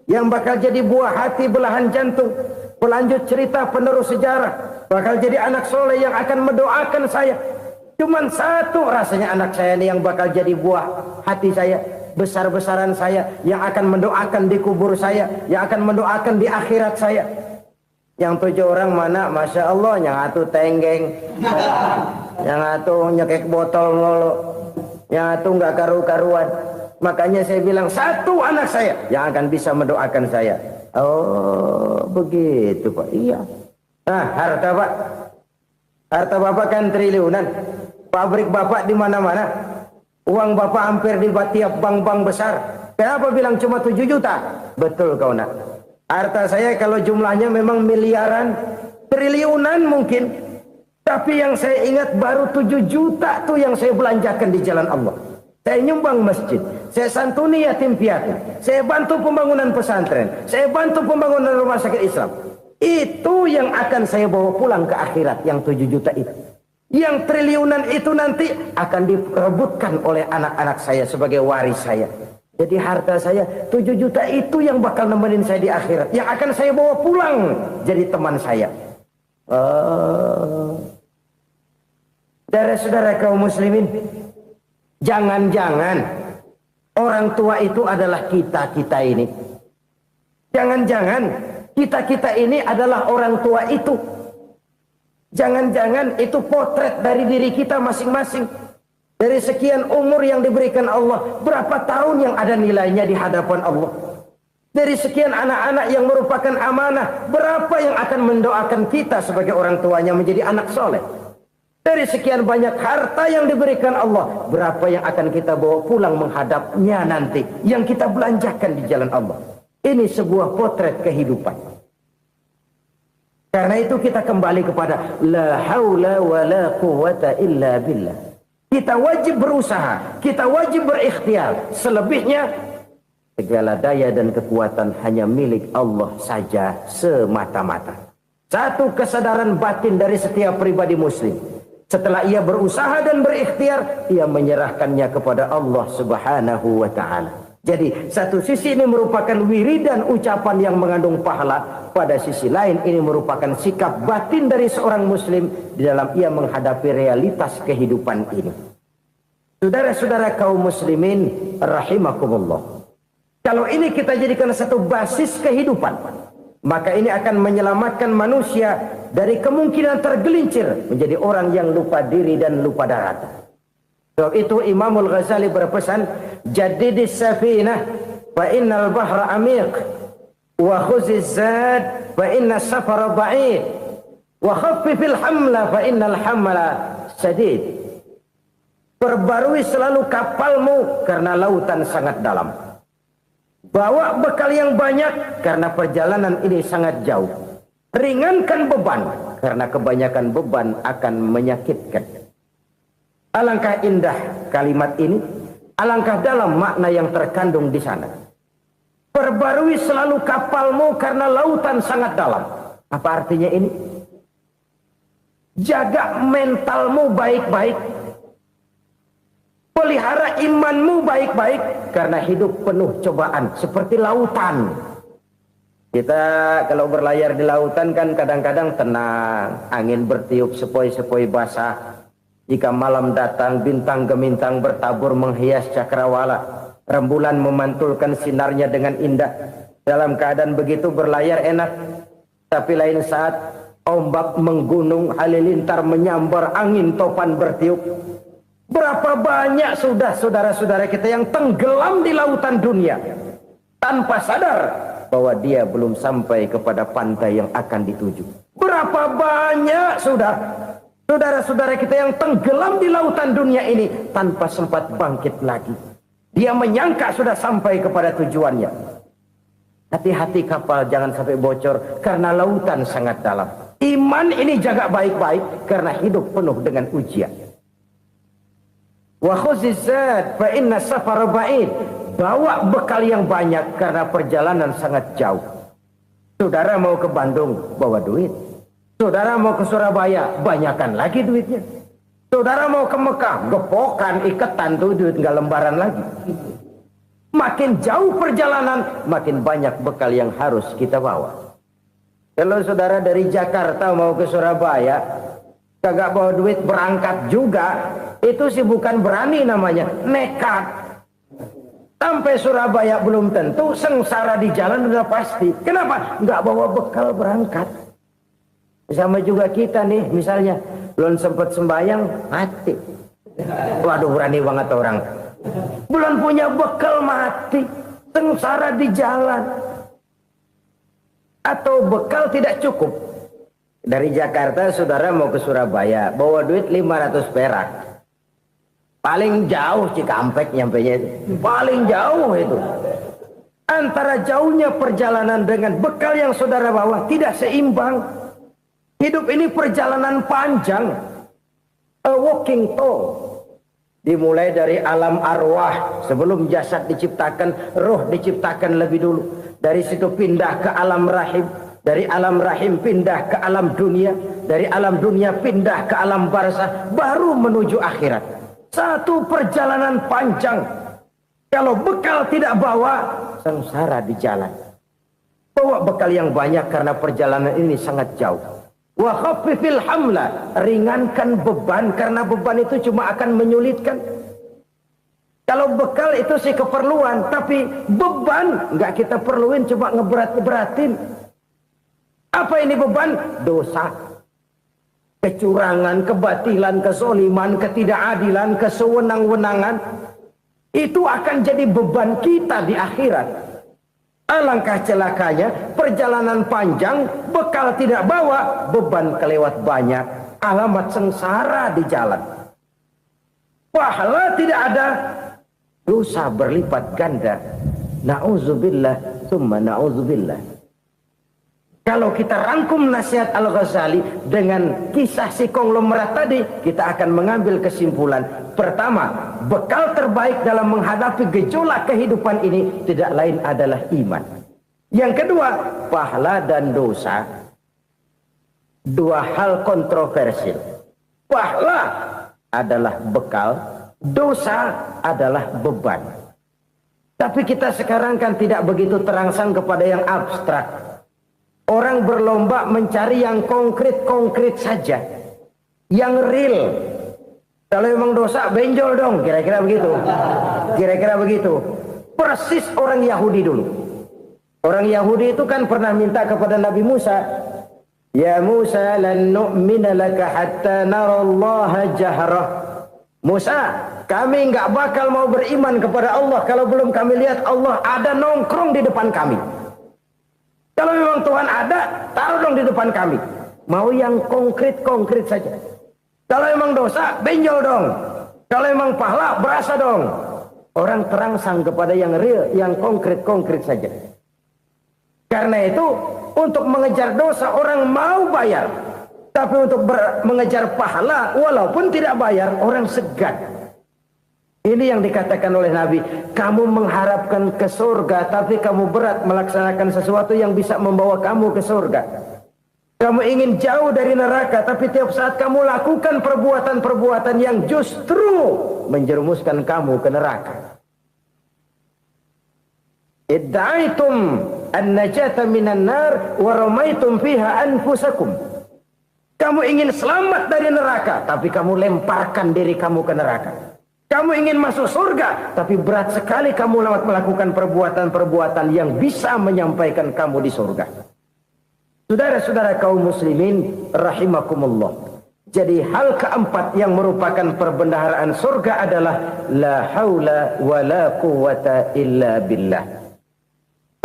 Yang bakal jadi buah hati, belahan jantung. Pelanjut cerita, penerus sejarah. Bakal jadi anak soleh yang akan mendoakan saya. Cuma 1 rasanya anak saya ini yang bakal jadi buah hati saya. Besar-besaran saya. Yang akan mendoakan di kubur saya. Yang akan mendoakan di akhirat saya. Yang 7 orang mana, Masya Allah, yang atu tenggeng, yang atu nyekek botol mulu, yang atu nggak karu-karuan. Makanya saya bilang 1 anak saya yang akan bisa mendoakan saya. Oh begitu Pak. Iya. Nah harta Pak, harta bapak kan triliunan, pabrik bapak di mana-mana, uang bapak hampir di tiap bank-bank besar. Kenapa bilang cuma 7 juta? Betul kau nak. Harta saya kalau jumlahnya memang miliaran, triliunan mungkin. Tapi yang saya ingat baru 7 juta tuh yang saya belanjakan di jalan Allah. Saya nyumbang masjid, saya santuni yatim piatu, saya bantu pembangunan pesantren, saya bantu pembangunan rumah sakit Islam. Itu yang akan saya bawa pulang ke akhirat, yang 7 juta itu. Yang triliunan itu nanti akan diperebutkan oleh anak-anak saya sebagai waris saya. Jadi harta saya 7 juta itu yang bakal nemenin saya di akhirat. Yang akan saya bawa pulang jadi teman saya. Saudara-saudara kaum muslimin, jangan-jangan orang tua itu adalah kita-kita ini. Jangan-jangan kita-kita ini adalah orang tua itu. Jangan-jangan itu potret dari diri kita masing-masing. Dari sekian umur yang diberikan Allah, berapa tahun yang ada nilainya di hadapan Allah? Dari sekian anak-anak yang merupakan amanah, berapa yang akan mendoakan kita sebagai orang tuanya menjadi anak soleh? Dari sekian banyak harta yang diberikan Allah, berapa yang akan kita bawa pulang menghadapnya nanti, yang kita belanjakan di jalan Allah? Ini sebuah potret kehidupan. Karena itu kita kembali kepada la haula wa la quwwata illa billah. Kita wajib berusaha, kita wajib berikhtiar. Selebihnya, segala daya dan kekuatan hanya milik Allah saja semata-mata. Satu kesadaran batin dari setiap pribadi muslim. Setelah ia berusaha dan berikhtiar, ia menyerahkannya kepada Allah Subhanahu wa ta'ala. Jadi, satu sisi ini merupakan wiridan ucapan yang mengandung pahala. Pada sisi lain, ini merupakan sikap batin dari seorang muslim di dalam ia menghadapi realitas kehidupan ini. Saudara-saudara kaum muslimin rahimakumullah. Kalau ini kita jadikan satu basis kehidupan, maka ini akan menyelamatkan manusia dari kemungkinan tergelincir menjadi orang yang lupa diri dan lupa darat. Sebab itu Imamul Ghazali berpesan, jadidis safinah fa innal bahra amiq wa khuziz zad fa inna safara ba'id wa khaffifil hamla fa innal hamla sadid. Perbarui selalu kapalmu karena lautan sangat dalam. Bawa bekal yang banyak karena perjalanan ini sangat jauh. Ringankan beban karena kebanyakan beban akan menyakitkan. Alangkah indah kalimat ini, alangkah dalam makna yang terkandung di sana. Perbarui selalu kapalmu karena lautan sangat dalam. Apa artinya ini? Jaga mentalmu baik-baik. Pelihara imanmu baik-baik karena hidup penuh cobaan seperti lautan. Kita kalau berlayar di lautan kan kadang-kadang tenang, angin bertiup sepoi-sepoi basah. Jika malam datang bintang gemintang bertabur menghias cakrawala. Rembulan memantulkan sinarnya dengan indah. Dalam keadaan begitu berlayar enak. Tapi lain saat ombak menggunung, halilintar menyambar, angin topan bertiup. Berapa banyak sudah saudara-saudara kita yang tenggelam di lautan dunia tanpa sadar bahwa dia belum sampai kepada pantai yang akan dituju. Berapa banyak sudah saudara-saudara kita yang tenggelam di lautan dunia ini tanpa sempat bangkit lagi. Dia menyangka sudah sampai kepada tujuannya. Hati-hati kapal jangan sampai bocor karena lautan sangat dalam. Iman ini jaga baik-baik karena hidup penuh dengan ujian. Wa khuzizat fa inna safara ba'id. Bawa bekal yang banyak karena perjalanan sangat jauh. Saudara mau ke Bandung, bawa duit. Saudara mau ke Surabaya, banyakan lagi duitnya. Saudara mau ke Mekah, gepokan, iketan tuh duit nggak lembaran lagi. Makin jauh perjalanan, makin banyak bekal yang harus kita bawa. Kalau saudara dari Jakarta mau ke Surabaya, kagak bawa duit berangkat juga, itu sih bukan berani namanya, nekat. Sampai Surabaya belum tentu, sengsara di jalan udah pasti. Kenapa? Nggak bawa bekal berangkat. Sama juga kita nih, misalnya belum sempat sembahyang, mati. Waduh, berani banget orang. Belum punya bekal, mati. Sengsara di jalan. Atau bekal tidak cukup. Dari Jakarta saudara mau ke Surabaya, bawa duit 500 perak. Paling jauh Cikampek nyampenya itu. Paling jauh itu. Antara jauhnya perjalanan dengan bekal yang saudara bawa tidak seimbang. Hidup ini perjalanan panjang. A walking tour. Dimulai dari alam arwah. Sebelum jasad diciptakan, roh diciptakan lebih dulu. Dari situ pindah ke alam rahim. Dari alam rahim pindah ke alam dunia. Dari alam dunia pindah ke alam barzah. Baru menuju akhirat. Satu perjalanan panjang. Kalau bekal tidak bawa, sengsara di jalan. Bawa bekal yang banyak karena perjalanan ini sangat jauh. Wa khaffifil hamla, ringankan beban karena beban itu cuma akan menyulitkan. Kalau bekal itu sih keperluan, tapi beban nggak kita perluin, cuma ngeberat-beratin. Apa ini beban? Dosa, kecurangan, kebatilan, kezoliman, ketidakadilan, kesewenang-wenangan. Itu akan jadi beban kita di akhirat. Alangkah celakanya, perjalanan panjang, bekal tidak bawa, beban kelewat banyak, alamat sengsara di jalan. Pahala tidak ada, dosa berlipat ganda. Na'udzubillah, summa na'udzubillah. Kalau kita rangkum nasihat Al-Ghazali dengan kisah si konglomerat tadi, kita akan mengambil kesimpulan. Pertama, bekal terbaik dalam menghadapi gejolak kehidupan ini tidak lain adalah iman. Yang kedua, pahala dan dosa. Dua hal kontroversial. Pahala adalah bekal, dosa adalah beban. Tapi kita sekarang kan tidak begitu terangsang kepada yang abstrak. Orang berlomba mencari yang konkret-konkret saja. Yang real. Kalau memang dosa, benjol dong. Kira-kira begitu. Kira-kira begitu. Persis orang Yahudi dulu. Orang Yahudi itu kan pernah minta kepada Nabi Musa. Ya Musa, lan nu'mina laka hatta narallaha jahrah. Musa, kami nggak bakal mau beriman kepada Allah kalau belum kami lihat Allah ada nongkrong di depan kami. Kalau memang Tuhan ada, taruh dong di depan kami. Mau yang konkret-konkret saja. Kalau memang dosa, benjol dong. Kalau memang pahala, berasa dong. Orang terangsang kepada yang real, yang konkret-konkret saja. Karena itu, untuk mengejar dosa, orang mau bayar. Tapi untuk mengejar pahala, walaupun tidak bayar, orang segan. Ini yang dikatakan oleh Nabi, kamu mengharapkan ke surga, tapi kamu berat melaksanakan sesuatu yang bisa membawa kamu ke surga. Kamu ingin jauh dari neraka, tapi tiap saat kamu lakukan perbuatan-perbuatan yang justru menjerumuskan kamu ke neraka. Idda'aitum an-najata minan nar wa ramaitum fiha anfusakum. Kamu ingin selamat dari neraka, tapi kamu lemparkan diri kamu ke neraka. Kamu ingin masuk surga, tapi berat sekali kamu melakukan perbuatan-perbuatan yang bisa menyampaikan kamu di surga. Saudara-saudara kaum muslimin rahimakumullah. Jadi hal keempat yang merupakan perbendaharaan surga adalah la haula wa la quwata illa billah.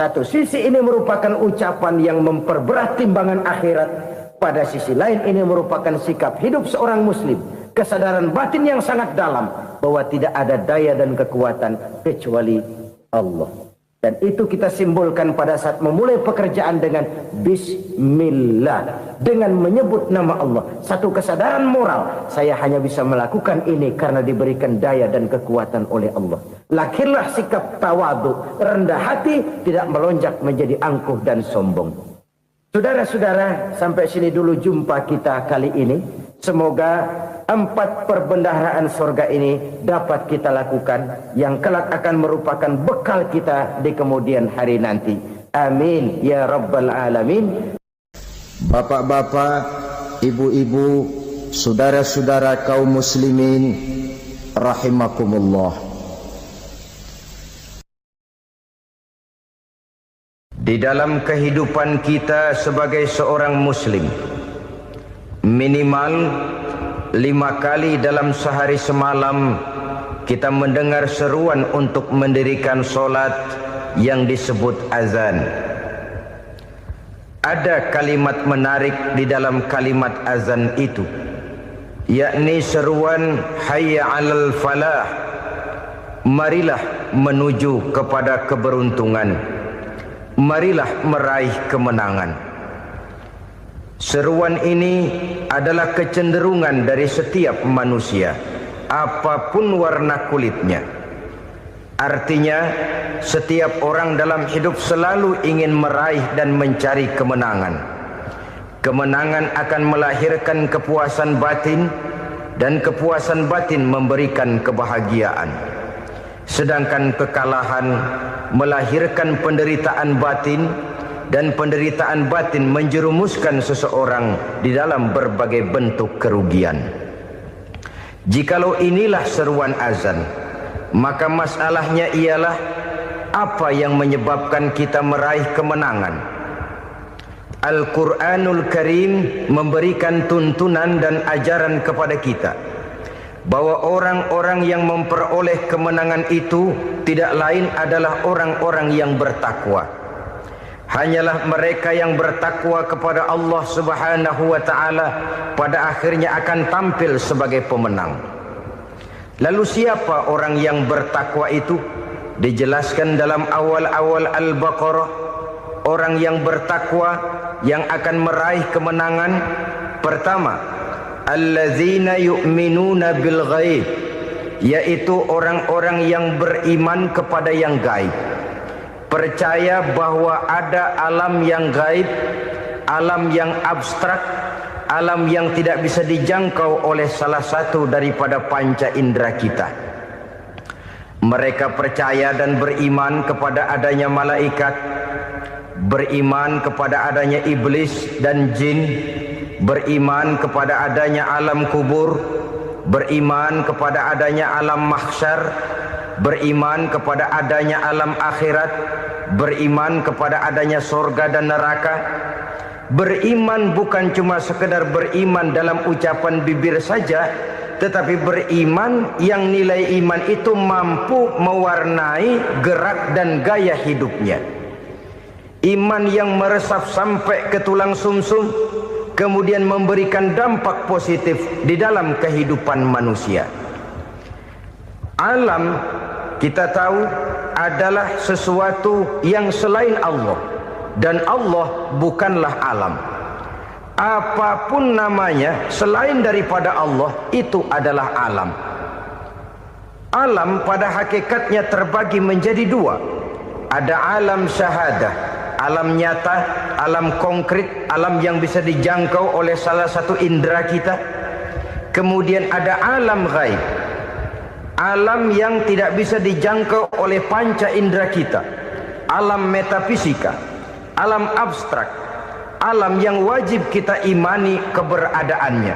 Satu sisi ini merupakan ucapan yang memperberat timbangan akhirat. Pada sisi lain ini merupakan sikap hidup seorang muslim. Kesadaran batin yang sangat dalam bahwa tidak ada daya dan kekuatan kecuali Allah. Dan itu kita simbolkan pada saat memulai pekerjaan dengan Bismillah. Dengan menyebut nama Allah. Satu kesadaran moral. Saya hanya bisa melakukan ini karena diberikan daya dan kekuatan oleh Allah. Lahirlah sikap tawadu, rendah hati, tidak melonjak menjadi angkuh dan sombong. Saudara-saudara, sampai sini dulu jumpa kita kali ini. Semoga 4 perbendaharaan surga ini dapat kita lakukan, yang kelak akan merupakan bekal kita di kemudian hari nanti. Amin ya rabbal alamin. Bapak-bapak, ibu-ibu, saudara-saudara kaum muslimin rahimakumullah. Di dalam kehidupan kita sebagai seorang muslim, minimal 5 kali dalam sehari semalam kita mendengar seruan untuk mendirikan solat yang disebut azan. Ada kalimat menarik di dalam kalimat azan itu, yakni seruan hayya 'alal falah, marilah menuju kepada keberuntungan, marilah meraih kemenangan. Seruan ini adalah kecenderungan dari setiap manusia, apapun warna kulitnya. Artinya, setiap orang dalam hidup selalu ingin meraih dan mencari kemenangan. Kemenangan akan melahirkan kepuasan batin, dan kepuasan batin memberikan kebahagiaan. Sedangkan kekalahan melahirkan penderitaan batin, dan penderitaan batin menjerumuskan seseorang di dalam berbagai bentuk kerugian. Jikalau inilah seruan azan, maka masalahnya ialah apa yang menyebabkan kita meraih kemenangan. Al-Quranul Karim memberikan tuntunan dan ajaran kepada kita bahwa orang-orang yang memperoleh kemenangan itu tidak lain adalah orang-orang yang bertakwa. Hanyalah mereka yang bertakwa kepada Allah Subhanahu wa ta'ala pada akhirnya akan tampil sebagai pemenang. Lalu siapa orang yang bertakwa itu? Dijelaskan dalam awal-awal Al-Baqarah, orang yang bertakwa yang akan meraih kemenangan. Pertama, allazina yu'minuna bil ghaib, yaitu orang-orang yang beriman kepada yang gaib. Percaya bahwa ada alam yang gaib, alam yang abstrak, alam yang tidak bisa dijangkau oleh salah satu daripada panca indera kita. Mereka percaya dan beriman kepada adanya malaikat, beriman kepada adanya iblis dan jin, beriman kepada adanya alam kubur, beriman kepada adanya alam mahsyar, beriman kepada adanya alam akhirat, beriman kepada adanya surga dan neraka. Beriman bukan cuma sekedar beriman dalam ucapan bibir saja, tetapi beriman yang nilai iman itu mampu mewarnai gerak dan gaya hidupnya. Iman yang meresap sampai ke tulang sumsum, kemudian memberikan dampak positif di dalam kehidupan manusia. Alam, kita tahu, adalah sesuatu yang selain Allah, dan Allah bukanlah alam. Apapun namanya selain daripada Allah, itu adalah alam. Alam pada hakikatnya terbagi menjadi 2. Ada alam syahadah, alam nyata, alam konkret, alam yang bisa dijangkau oleh salah satu indera kita. Kemudian ada alam ghaib, alam yang tidak bisa dijangkau oleh panca indera kita, alam metafisika, alam abstrak, alam yang wajib kita imani keberadaannya.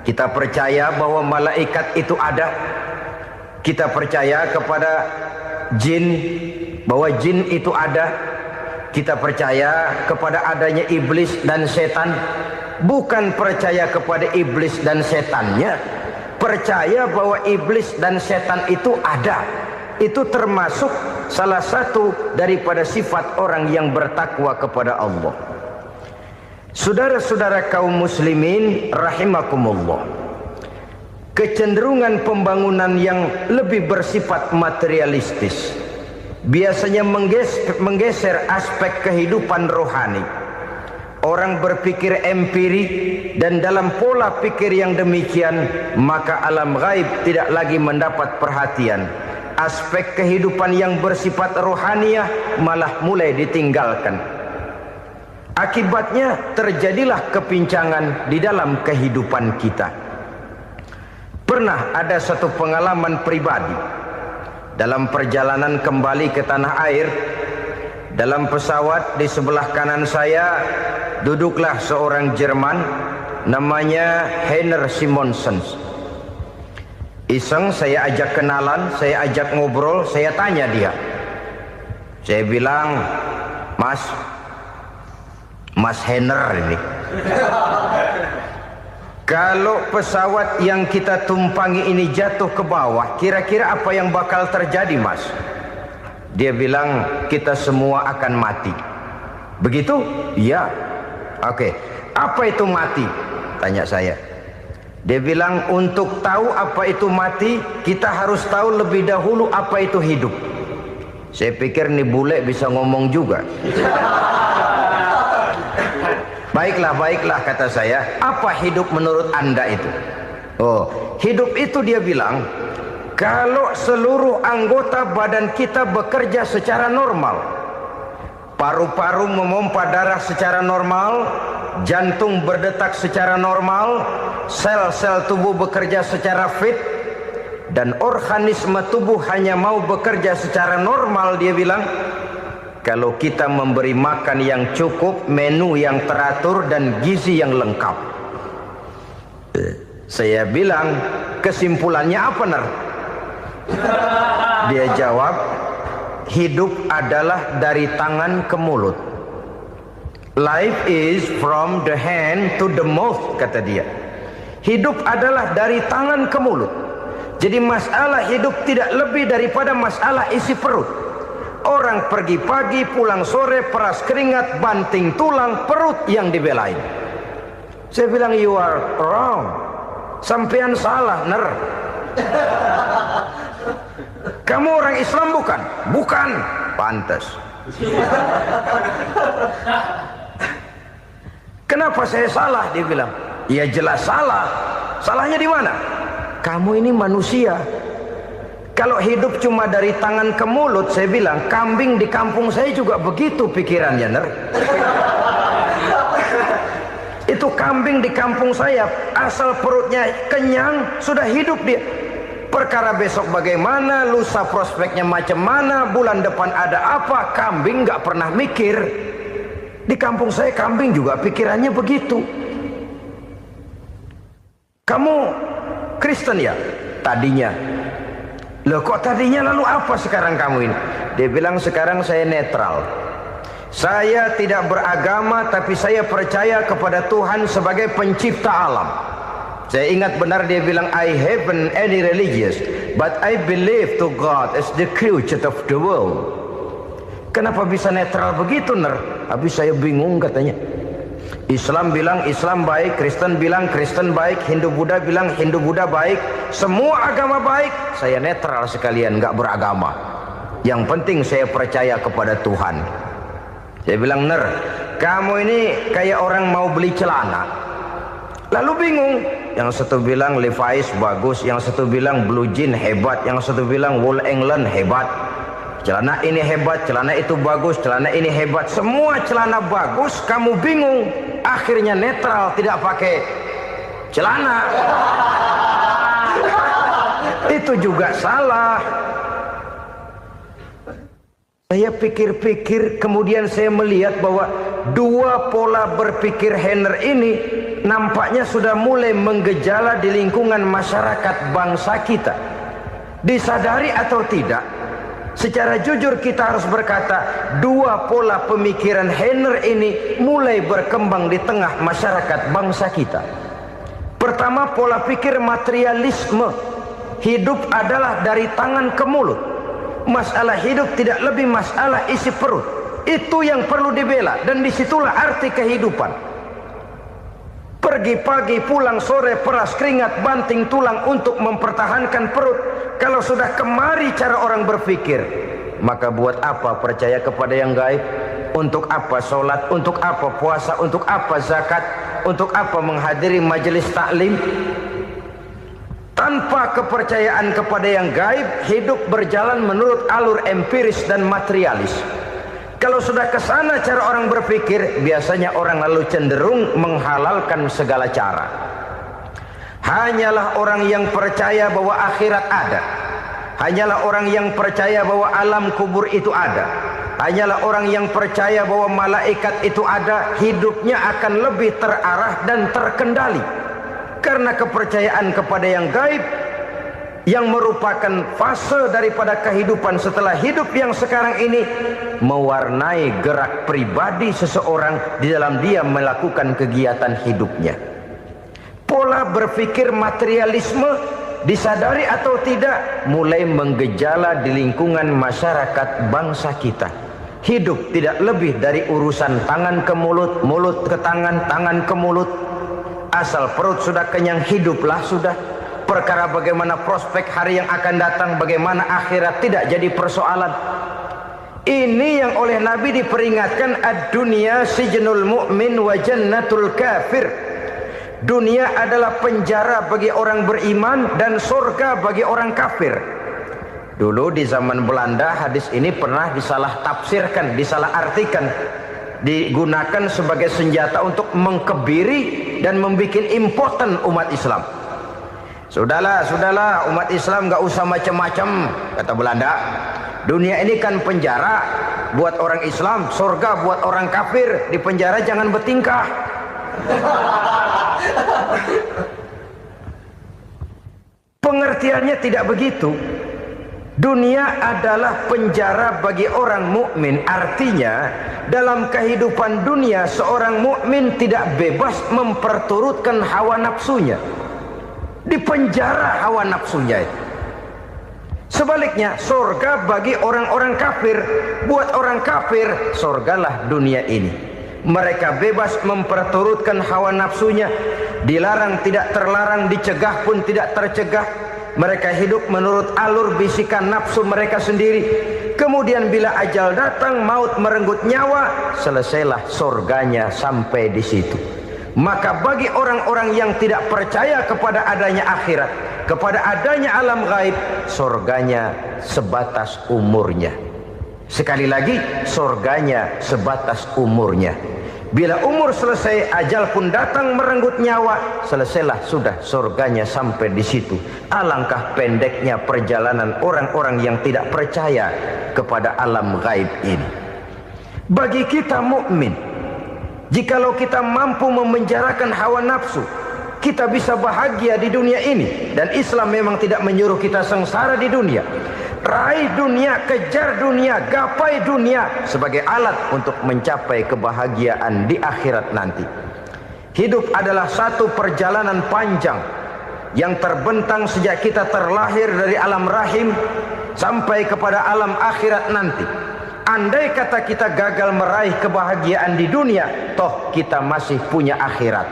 Kita percaya bahwa malaikat itu ada, Kita percaya kepada jin, bahwa jin itu ada. Kita percaya kepada adanya iblis dan setan. Bukan percaya kepada iblis dan setannya, percaya bahwa iblis dan setan itu ada. Itu termasuk salah satu daripada sifat orang yang bertakwa kepada Allah. Saudara-saudara kaum muslimin rahimakumullah, kecenderungan pembangunan yang lebih bersifat materialistis biasanya menggeser aspek kehidupan rohani. Orang berpikir empiri, dan dalam pola pikir yang demikian maka alam gaib tidak lagi mendapat perhatian. Aspek kehidupan yang bersifat rohaniah malah mulai ditinggalkan. Akibatnya terjadilah kepincangan di dalam kehidupan kita. Pernah ada satu pengalaman pribadi dalam perjalanan kembali ke tanah air. Dalam pesawat di sebelah kanan saya duduklah seorang Jerman namanya Heiner Simonsen. Iseng saya ajak kenalan, saya ajak ngobrol, saya tanya dia. Saya bilang, Mas Heiner ini, kalau pesawat yang kita tumpangi ini jatuh ke bawah, kira-kira apa yang bakal terjadi, Mas? Dia bilang, kita semua akan mati. Begitu? Iya. Oke. Apa itu mati? Tanya saya. Dia bilang, untuk tahu apa itu mati, kita harus tahu lebih dahulu apa itu hidup. Saya pikir nih bule bisa ngomong juga. Baiklah kata saya. Apa hidup menurut Anda itu? Oh, hidup itu dia bilang, kalau seluruh anggota badan kita bekerja secara normal, paru-paru memompa darah secara normal, jantung berdetak secara normal, sel-sel tubuh bekerja secara fit, dan organisme tubuh hanya mau bekerja secara normal, dia bilang, kalau kita memberi makan yang cukup, menu yang teratur, dan gizi yang lengkap. Saya bilang, kesimpulannya apa, Ner? Dia jawab, hidup adalah dari tangan ke mulut. Life is from the hand to the mouth, kata dia. Hidup adalah dari tangan ke mulut. Jadi masalah hidup tidak lebih daripada masalah isi perut. Orang pergi pagi, pulang sore, peras keringat, banting tulang, perut yang dibelain. Saya bilang, you are wrong. Sampean salah, Ner. Kamu orang Islam bukan? Bukan. Pantas. Kenapa saya salah? Dia bilang. Ya jelas salah. Salahnya di mana? Kamu ini manusia. Kalau hidup cuma dari tangan ke mulut, saya bilang, kambing di kampung saya juga begitu pikirannya, Ner. Itu kambing di kampung saya, asal perutnya kenyang, sudah hidup dia. Perkara besok bagaimana, lusa prospeknya macam mana, bulan depan ada apa, kambing nggak pernah mikir. Di kampung saya kambing juga pikirannya begitu. Kamu Kristen ya? Tadinya. Loh kok tadinya, lalu apa sekarang kamu ini? Dia bilang, sekarang saya netral. Saya tidak beragama, tapi saya percaya kepada Tuhan sebagai pencipta alam. Saya ingat benar dia bilang, I haven't any religious, but I believe to God as the creator of the world. Kenapa bisa netral begitu, Ner? Habis saya bingung katanya. Islam bilang Islam baik, Kristen bilang Kristen baik, Hindu Buddha bilang Hindu Buddha baik, semua agama baik. Saya netral sekalian, nggak beragama. Yang penting saya percaya kepada Tuhan. Saya bilang, Ner, kamu ini kayak orang mau beli celana, lalu bingung. Yang satu bilang Levi's bagus, yang satu bilang Blue Jean hebat, yang satu bilang Wool England hebat. Celana ini hebat, celana itu bagus, celana ini hebat. Semua celana bagus, kamu bingung. Akhirnya netral, tidak pakai celana. Itu juga salah. Saya pikir-pikir, kemudian saya melihat bahwa dua pola berpikir Heiner ini nampaknya sudah mulai menggejala di lingkungan masyarakat bangsa kita. Disadari atau tidak, secara jujur kita harus berkata, dua pola pemikiran Heiner ini mulai berkembang di tengah masyarakat bangsa kita. Pertama, pola pikir materialisme. Hidup adalah dari tangan ke mulut. Masalah hidup tidak lebih masalah isi perut. Itu yang perlu dibela, dan disitulah arti kehidupan. Pergi pagi, pulang sore, peras keringat, banting tulang untuk mempertahankan perut. Kalau sudah kemari cara orang berpikir, maka buat apa percaya kepada yang gaib? Untuk apa sholat? Untuk apa puasa? Untuk apa zakat? Untuk apa menghadiri majelis taklim? Tanpa kepercayaan kepada yang gaib, hidup berjalan menurut alur empiris dan materialis. Kalau sudah ke sana cara orang berpikir, biasanya orang lalu cenderung menghalalkan segala cara. Hanyalah orang yang percaya bahwa akhirat ada. Hanyalah orang yang percaya bahwa alam kubur itu ada. Hanyalah orang yang percaya bahwa malaikat itu ada. Hidupnya akan lebih terarah dan terkendali. Karena kepercayaan kepada yang gaib, yang merupakan fase daripada kehidupan setelah hidup yang sekarang ini, mewarnai gerak pribadi seseorang di dalam dia melakukan kegiatan hidupnya. Pola berpikir materialisme, disadari atau tidak, mulai menggejala di lingkungan masyarakat bangsa kita. Hidup tidak lebih dari urusan tangan ke mulut, mulut ke tangan, tangan ke mulut. Asal perut sudah kenyang, hiduplah sudah. Perkara bagaimana prospek hari yang akan datang, bagaimana akhirat, tidak jadi persoalan. Ini yang oleh Nabi diperingatkan, ad-dunya sijnul mu'min wa jannatul kafir. Dunia adalah penjara bagi orang beriman dan surga bagi orang kafir. Dulu di zaman Belanda hadis ini pernah disalah tafsirkan, disalah artikan, digunakan sebagai senjata untuk mengkebiri dan membuat impoten umat Islam. Sudahlah umat Islam gak usah macam-macam, kata Belanda. Dunia ini kan penjara buat orang Islam, surga buat orang kafir. Di penjara jangan bertingkah. Pengertiannya tidak begitu. Dunia adalah penjara bagi orang mukmin. Artinya dalam kehidupan dunia seorang mukmin tidak bebas memperturutkan hawa nafsunya. Di penjara hawa nafsunya itu. Sebaliknya surga bagi orang-orang kafir. Buat orang kafir, surgalah dunia ini. Mereka bebas memperturutkan hawa nafsunya. Dilarang tidak terlarang, dicegah pun tidak tercegah. Mereka hidup menurut alur bisikan nafsu mereka sendiri. Kemudian bila ajal datang, maut merenggut nyawa, selesailah surganya sampai di situ. Maka bagi orang-orang yang tidak percaya kepada adanya akhirat, kepada adanya alam gaib, surganya sebatas umurnya. Sekali lagi, surganya sebatas umurnya. Bila umur selesai, ajal pun datang merenggut nyawa, selesailah sudah surganya sampai di situ. Alangkah pendeknya perjalanan orang-orang yang tidak percaya kepada alam gaib ini. Bagi kita mukmin, jikalau kita mampu memenjarakan hawa nafsu, kita bisa bahagia di dunia ini. Dan Islam memang tidak menyuruh kita sengsara di dunia. Raih dunia, kejar dunia, gapai dunia sebagai alat untuk mencapai kebahagiaan di akhirat nanti. Hidup adalah satu perjalanan panjang yang terbentang sejak kita terlahir dari alam rahim sampai kepada alam akhirat nanti. Andai kata kita gagal meraih kebahagiaan di dunia, toh kita masih punya akhirat.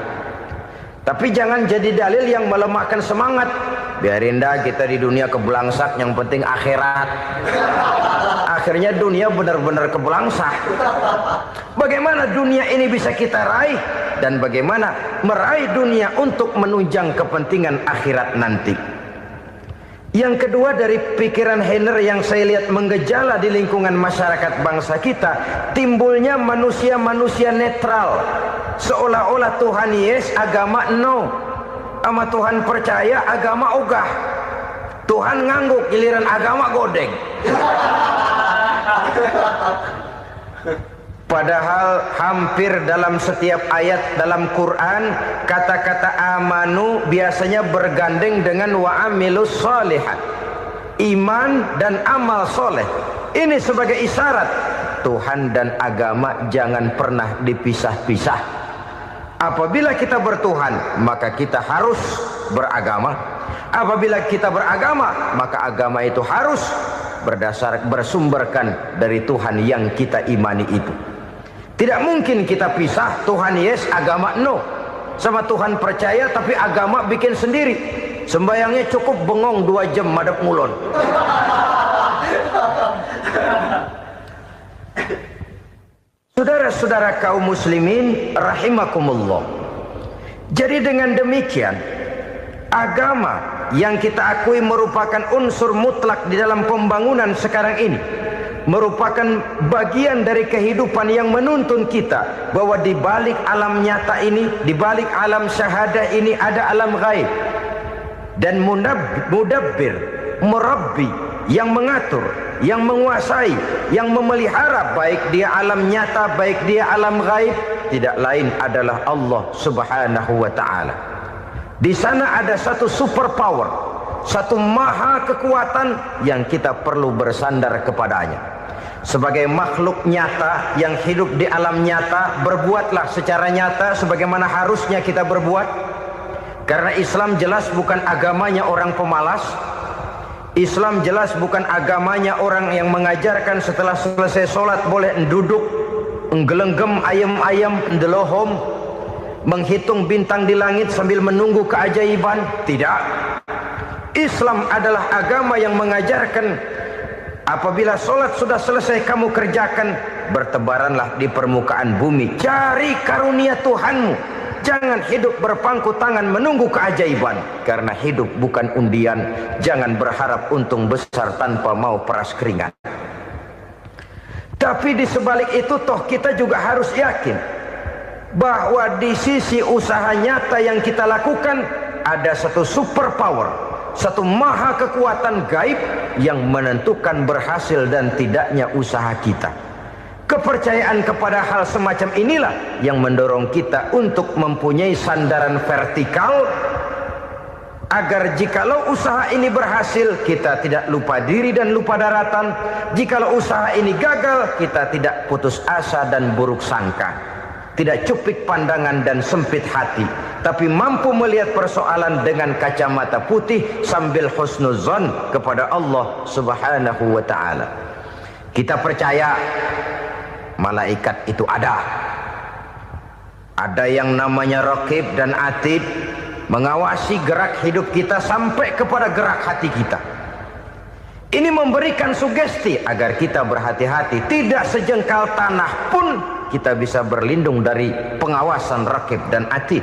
Tapi jangan jadi dalil yang melemahkan semangat. Biarin dah kita di dunia kebelangsak, yang penting akhirat. Akhirnya dunia benar-benar kebelangsak. Bagaimana dunia ini bisa kita raih, dan bagaimana meraih dunia untuk menunjang kepentingan akhirat nanti. Yang kedua dari pikiran Heiner yang saya lihat menggejala di lingkungan masyarakat bangsa kita, timbulnya manusia-manusia netral. Seolah-olah Tuhan yes, agama no. Sama Tuhan percaya, agama ogah. Tuhan ngangguk, giliran agama godeng. Padahal hampir dalam setiap ayat dalam Quran, kata-kata amanu biasanya bergandeng dengan wa amilus shalihat. iman dan amal soleh. Ini sebagai isyarat Tuhan dan agama jangan pernah dipisah-pisah. Apabila kita bertuhan, maka kita harus beragama. Apabila kita beragama, maka agama itu harus bersumberkan dari Tuhan yang kita imani itu. Tidak mungkin kita pisah, Tuhan yes, agama no. Sama Tuhan percaya tapi agama bikin sendiri. Sembayangnya cukup bengong 2 jam madep ngulon. Saudara-saudara kaum muslimin rahimakumullah. Jadi dengan demikian, agama yang kita akui merupakan unsur mutlak di dalam pembangunan sekarang ini, merupakan bagian dari kehidupan yang menuntun kita bahwa di balik alam nyata ini, di balik alam syahadah ini ada alam gaib. Dan mudabbir, murabbi, yang mengatur, yang menguasai, yang memelihara baik dia alam nyata, baik dia alam gaib, tidak lain adalah Allah Subhanahu wa ta'ala. Di sana ada satu super power, satu maha kekuatan yang kita perlu bersandar kepadanya. Sebagai makhluk nyata yang hidup di alam nyata, berbuatlah secara nyata sebagaimana harusnya kita berbuat. Karena Islam jelas bukan agamanya orang pemalas. Islam jelas bukan agamanya orang yang mengajarkan setelah selesai sholat boleh duduk, nggelenggem ayam-ayam, ndelohom, menghitung bintang di langit sambil menunggu keajaiban. Tidak. Islam adalah agama yang mengajarkan apabila sholat sudah selesai kamu kerjakan, bertebaranlah di permukaan bumi, cari karunia Tuhanmu. Jangan hidup berpangku tangan menunggu keajaiban. Karena hidup bukan undian. Jangan berharap untung besar tanpa mau peras keringat. Tapi di sebalik itu toh kita juga harus yakin bahwa di sisi usaha nyata yang kita lakukan ada satu super power, satu maha kekuatan gaib yang menentukan berhasil dan tidaknya usaha kita. Kepercayaan kepada hal semacam inilah yang mendorong kita untuk mempunyai sandaran vertikal, agar jikalau usaha ini berhasil, kita tidak lupa diri dan lupa daratan. Jikalau usaha ini gagal, kita tidak putus asa dan buruk sangka, tidak cupik pandangan dan sempit hati, tapi mampu melihat persoalan dengan kacamata putih sambil husnuzon kepada Allah Subhanahu wa ta'ala. Kita percaya malaikat itu ada. Ada yang namanya raqib dan atid, mengawasi gerak hidup kita sampai kepada gerak hati kita. Ini memberikan sugesti agar kita berhati-hati. Tidak sejengkal tanah pun kita bisa berlindung dari pengawasan raqib dan atid.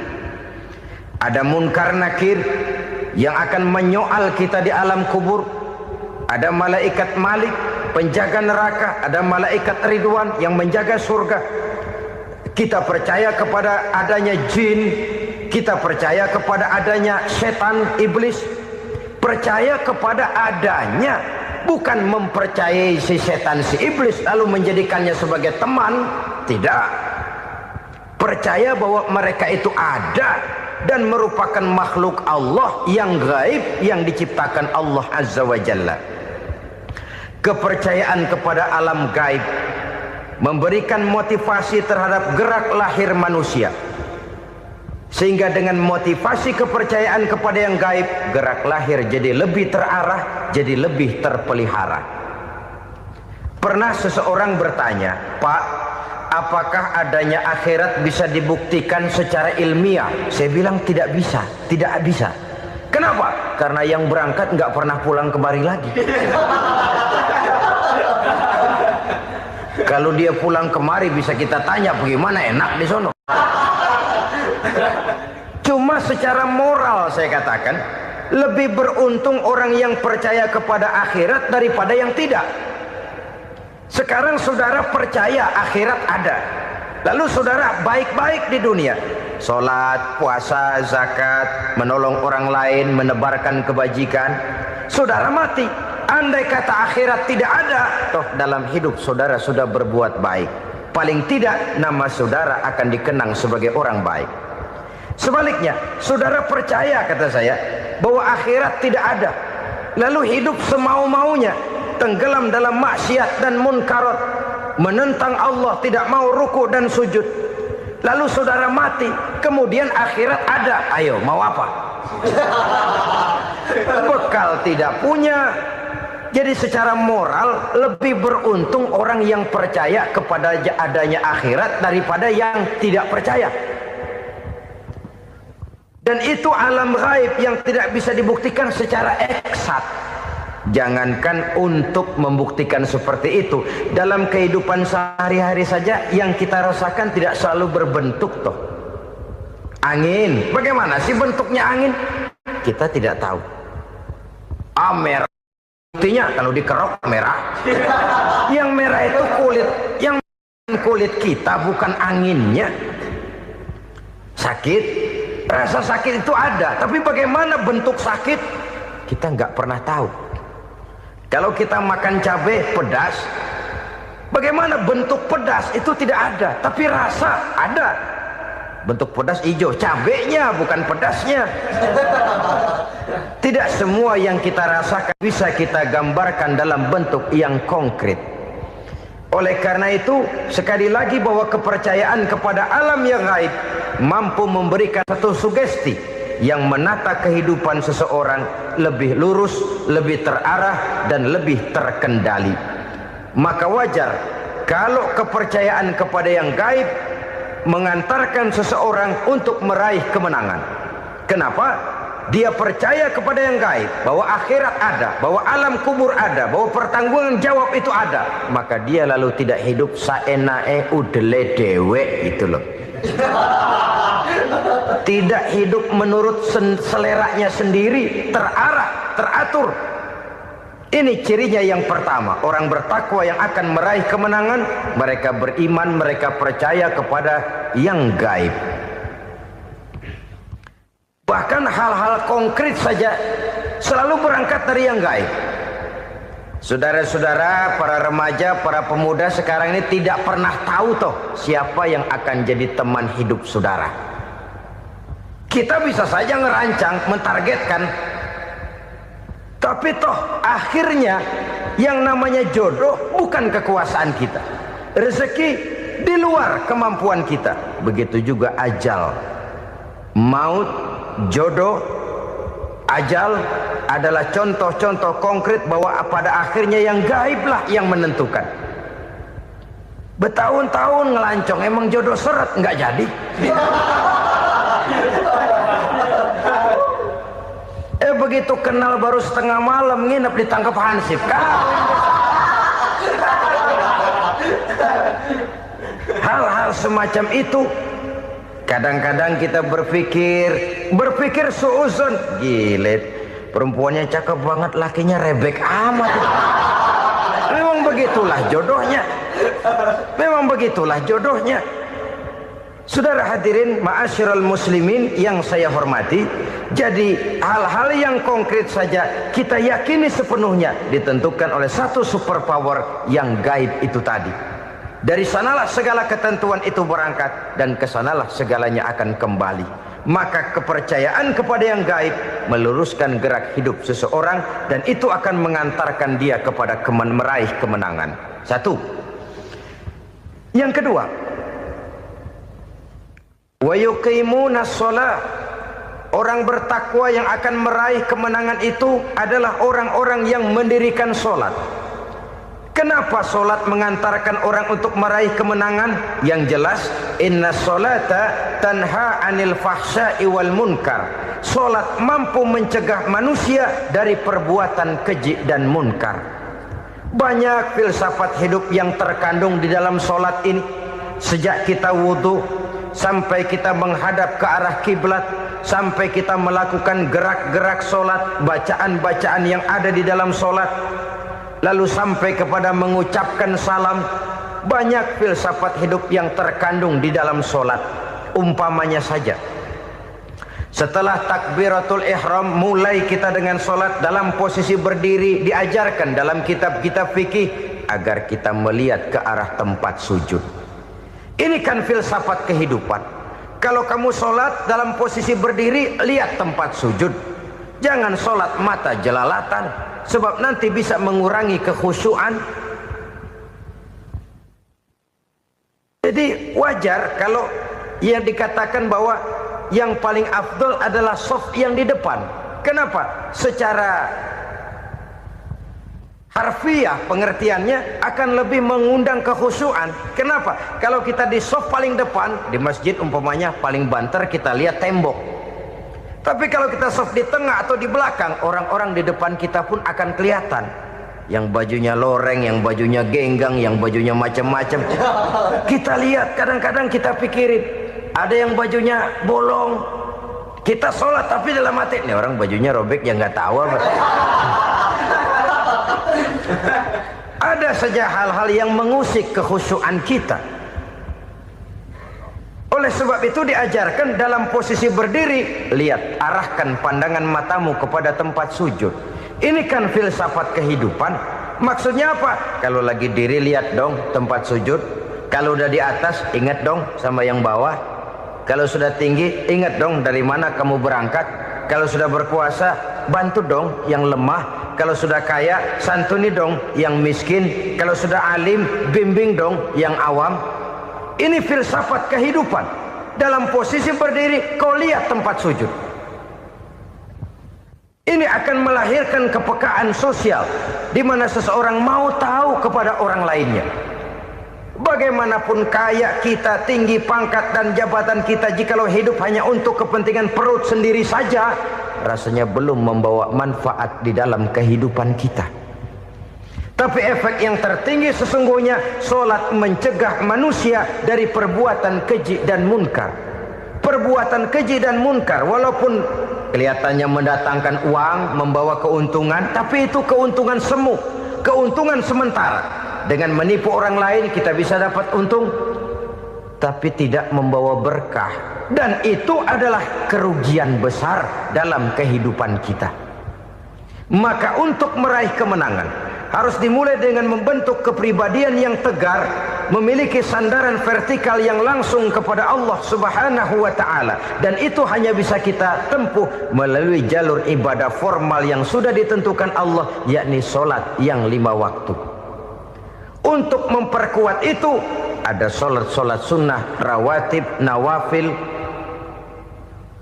Ada munkar nakir yang akan menyoal kita di alam kubur. Ada malaikat Malik, penjaga neraka. Ada malaikat Ridwan yang menjaga surga. Kita percaya kepada adanya jin, kita percaya kepada adanya setan, iblis. Percaya kepada adanya, bukan mempercayai si setan, si iblis lalu menjadikannya sebagai teman. Tidak. Percaya bahwa mereka itu ada dan merupakan makhluk Allah yang gaib, yang diciptakan Allah Azza wa Jalla. Kepercayaan kepada alam gaib memberikan motivasi terhadap gerak lahir manusia, sehingga dengan motivasi kepercayaan kepada yang gaib, gerak lahir jadi lebih terarah, jadi lebih terpelihara. Pernah seseorang bertanya, "Pak, apakah adanya akhirat bisa dibuktikan secara ilmiah?" Saya bilang tidak bisa, tidak bisa. Kenapa? Karena yang berangkat nggak pernah pulang kembali lagi. Kalau dia pulang kemari bisa kita tanya bagaimana enak di sono. Cuma secara moral saya katakan, lebih beruntung orang yang percaya kepada akhirat daripada yang tidak. Sekarang saudara percaya akhirat ada, lalu saudara baik-baik di dunia, sholat, puasa, zakat, menolong orang lain, menebarkan kebajikan. Saudara mati. Andai kata akhirat tidak ada, toh dalam hidup saudara sudah berbuat baik. Paling tidak nama saudara akan dikenang sebagai orang baik. Sebaliknya, saudara percaya, kata saya, bahwa akhirat tidak ada. lalu hidup semau-maunya, tenggelam dalam maksiat dan munkarat, menentang Allah, tidak mau ruku dan sujud, lalu saudara mati, kemudian akhirat ada, ayo mau apa? Bekal tidak punya. Jadi secara moral lebih beruntung orang yang percaya kepada adanya akhirat daripada yang tidak percaya. Dan itu alam gaib yang tidak bisa dibuktikan secara eksat. Jangankan untuk membuktikan seperti itu, dalam kehidupan sehari-hari saja yang kita rasakan tidak selalu berbentuk toh. Angin, bagaimana sih bentuknya angin? Kita tidak tahu. Merah, buktinya kalau dikerok merah. Yang merah itu kulit, yang kulit kita bukan anginnya. Sakit, rasa sakit itu ada, tapi bagaimana bentuk sakit kita nggak pernah tahu. Kalau kita makan cabai pedas, bagaimana bentuk pedas itu tidak ada, tapi rasa ada. Bentuk pedas hijau, cabenya bukan pedasnya. Tidak semua yang kita rasakan bisa kita gambarkan dalam bentuk yang konkret. Oleh karena itu, sekali lagi bahwa kepercayaan kepada alam yang gaib mampu memberikan satu sugesti yang menata kehidupan seseorang lebih lurus, lebih terarah, dan lebih terkendali. Maka wajar kalau kepercayaan kepada yang gaib mengantarkan seseorang untuk meraih kemenangan. Kenapa? Dia percaya kepada yang gaib, bahwa akhirat ada, bahwa alam kubur ada, bahwa pertanggungan jawab itu ada. Maka dia lalu tidak hidup saenae udele dewe, itu loh. Tidak hidup menurut seleranya sendiri, terarah, teratur. Ini cirinya yang pertama. Orang bertakwa yang akan meraih kemenangan, mereka beriman, mereka percaya kepada yang gaib. Bahkan hal-hal konkret saja selalu berangkat dari yang gaib. Saudara-saudara, para remaja, para pemuda sekarang ini tidak pernah tahu toh siapa yang akan jadi teman hidup saudara. Kita bisa saja ngerancang, mentargetkan, tapi toh akhirnya yang namanya jodoh bukan kekuasaan kita. Rezeki di luar kemampuan kita. Begitu juga ajal. Maut, jodoh, ajal adalah contoh-contoh konkret bahwa pada akhirnya yang gaiblah yang menentukan. Bertahun-tahun ngelancong, emang jodoh seret, nggak jadi. Begitu kenal baru setengah malam nginep ditangkap hansip kan. Hal-hal semacam itu kadang-kadang kita berpikir suuzon, gilet, perempuannya cakep banget, lakinya rebek amat. Memang begitulah jodohnya. Memang begitulah jodohnya. Saudara hadirin ma'asyiral muslimin yang saya hormati, jadi hal-hal yang konkret saja kita yakini sepenuhnya ditentukan oleh satu superpower yang gaib itu tadi. Dari sanalah segala ketentuan itu berangkat dan kesanalah segalanya akan kembali. Maka kepercayaan kepada yang gaib meluruskan gerak hidup seseorang dan itu akan mengantarkan dia kepada meraih kemenangan. Satu. Yang kedua, wa yuqimuna shalah. Orang bertakwa yang akan meraih kemenangan itu adalah orang-orang yang mendirikan sholat. Kenapa sholat mengantarkan orang untuk meraih kemenangan? Yang jelas, inna sholata tanha anil fahsya'i wal munkar. Sholat mampu mencegah manusia dari perbuatan keji dan munkar. Banyak filsafat hidup yang terkandung di dalam sholat ini. Sejak kita wudhu sampai kita menghadap ke arah kiblat, sampai kita melakukan gerak-gerak sholat, bacaan-bacaan yang ada di dalam sholat, lalu sampai kepada mengucapkan salam. Banyak filsafat hidup yang terkandung di dalam sholat. Umpamanya saja, setelah takbiratul ihram mulai kita dengan sholat dalam posisi berdiri, diajarkan dalam kitab-kitab fikih agar kita melihat ke arah tempat sujud. Ini kan filsafat kehidupan. Kalau kamu sholat dalam posisi berdiri, lihat tempat sujud. Jangan sholat mata jelalatan, sebab nanti bisa mengurangi kekhusyuan. Jadi wajar kalau yang dikatakan bahwa yang paling afdol adalah shaf yang di depan. Kenapa? Secara harfiah pengertiannya akan lebih mengundang kekhusyuan. Kenapa? Kalau kita di shaf paling depan di masjid umpamanya paling banter kita lihat tembok. Tapi kalau kita shaf di tengah atau di belakang, orang-orang di depan kita pun akan kelihatan. Yang bajunya loreng, yang bajunya genggang, yang bajunya macam-macam. Kita lihat, kadang-kadang kita pikirin, ada yang bajunya bolong. Kita sholat tapi dalam hati, nih orang bajunya robek yang nggak tahu apa. Ada saja hal-hal yang mengusik kekhusyuan kita. Oleh sebab itu diajarkan dalam posisi berdiri, lihat, arahkan pandangan matamu kepada tempat sujud. Ini kan filsafat kehidupan. Maksudnya apa? Kalau lagi diri lihat dong tempat sujud. Kalau udah di atas ingat dong sama yang bawah. Kalau sudah tinggi ingat dong dari mana kamu berangkat. Kalau sudah berkuasa bantu dong yang lemah. Kalau sudah kaya santuni dong yang miskin. Kalau sudah alim bimbing dong yang awam. Ini filsafat kehidupan. Dalam posisi berdiri kau lihat tempat sujud. Ini akan melahirkan kepekaan sosial di mana seseorang mau tahu kepada orang lainnya. Bagaimanapun kaya kita, tinggi pangkat dan jabatan kita, jikalau hidup hanya untuk kepentingan perut sendiri saja, rasanya belum membawa manfaat di dalam kehidupan kita. Tapi efek yang tertinggi sesungguhnya, sholat mencegah manusia dari perbuatan keji dan munkar. Perbuatan keji dan munkar walaupun kelihatannya mendatangkan uang, membawa keuntungan, tapi itu keuntungan semu, keuntungan sementara. Dengan menipu orang lain kita bisa dapat untung, tapi tidak membawa berkah. Dan itu adalah kerugian besar dalam kehidupan kita. Maka untuk meraih kemenangan harus dimulai dengan membentuk kepribadian yang tegar, memiliki sandaran vertikal yang langsung kepada Allah Subhanahu wa ta'ala. Dan itu hanya bisa kita tempuh melalui jalur ibadah formal yang sudah ditentukan Allah, yakni sholat yang 5 waktu. Untuk memperkuat itu ada sholat-sholat sunnah, rawatib, nawafil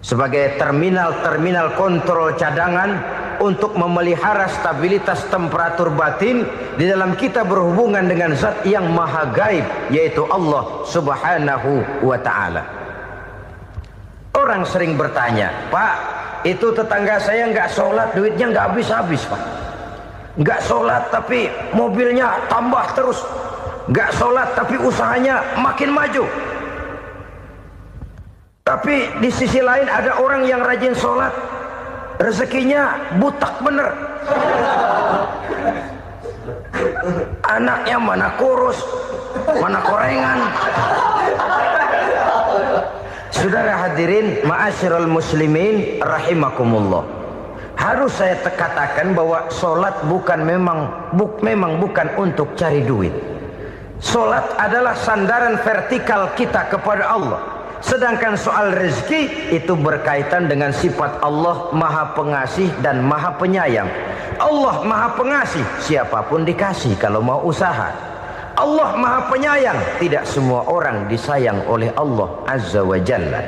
sebagai terminal-terminal kontrol cadangan untuk memelihara stabilitas temperatur batin di dalam kita berhubungan dengan zat yang maha gaib, yaitu Allah Subhanahu wa ta'ala. Orang sering bertanya, Pak, itu tetangga saya nggak sholat, duitnya nggak habis-habis, Pak. Nggak sholat tapi mobilnya tambah terus. Nggak sholat tapi usahanya makin maju. Tapi di sisi lain ada orang yang rajin sholat, rezekinya butak bener. Anaknya mana kurus, mana korengan. Saudara hadirin ma'asyiral muslimin rahimakumullah. Harus saya katakan bahwa sholat memang bukan untuk cari duit. Sholat adalah sandaran vertikal kita kepada Allah. Sedangkan soal rezeki itu berkaitan dengan sifat Allah maha pengasih dan maha penyayang. Allah maha pengasih, siapapun dikasih kalau mau usaha. Allah maha penyayang, tidak semua orang disayang oleh Allah Azza wa Jalla.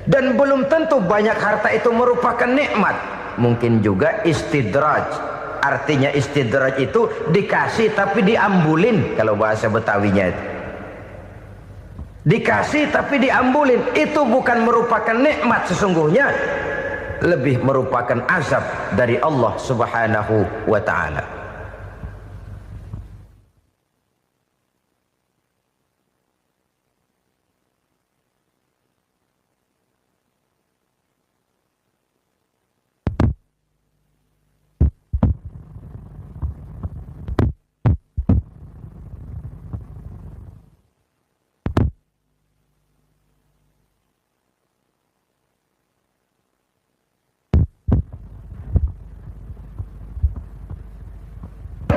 Dan belum tentu banyak harta itu merupakan nikmat. Mungkin juga istidraj. Artinya istidraj itu dikasih tapi diambulin, kalau bahasa Betawinya itu. Dikasih tapi diambulin, itu bukan merupakan nikmat sesungguhnya, lebih merupakan azab dari Allah Subhanahu wa ta'ala.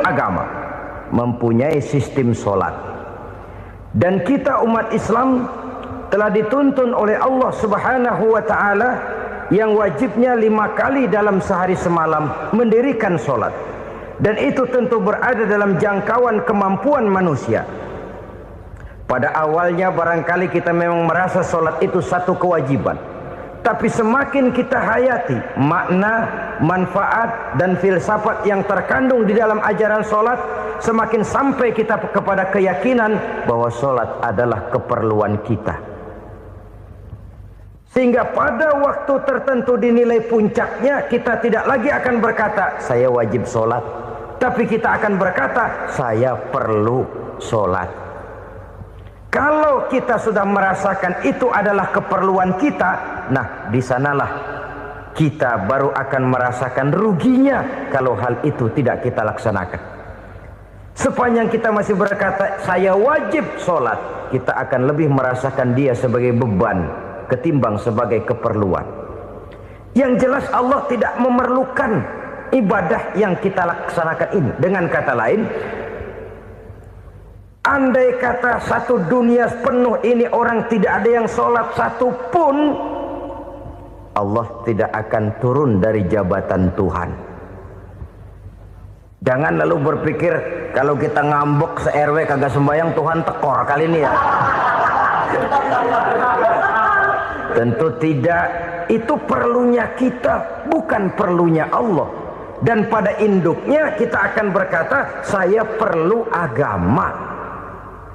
Agama mempunyai sistem sholat, dan kita umat Islam telah dituntun oleh Allah Subhanahu wa ta'ala yang wajibnya 5 kali dalam sehari semalam mendirikan sholat, dan itu tentu berada dalam jangkauan kemampuan manusia. Pada awalnya barangkali kita memang merasa sholat itu satu kewajiban, tapi semakin kita hayati makna, manfaat dan filsafat yang terkandung di dalam ajaran sholat, semakin sampai kita kepada keyakinan bahwa sholat adalah keperluan kita. Sehingga pada waktu tertentu dinilai puncaknya, kita tidak lagi akan berkata saya wajib sholat, tapi kita akan berkata saya perlu sholat. Kalau kita sudah merasakan itu adalah keperluan kita, nah di sanalah kita baru akan merasakan ruginya kalau hal itu tidak kita laksanakan. Sepanjang kita masih berkata saya wajib sholat, kita akan lebih merasakan dia sebagai beban ketimbang sebagai keperluan. Yang jelas Allah tidak memerlukan ibadah yang kita laksanakan ini. Dengan kata lain, andai kata satu dunia penuh ini orang tidak ada yang sholat satu pun, Allah tidak akan turun dari jabatan Tuhan. Jangan lalu berpikir kalau kita ngambek se-RW kagak sembahyang Tuhan tekor kali ini ya. Tentu tidak. Itu perlunya kita, bukan perlunya Allah. Dan pada induknya kita akan berkata saya perlu agama.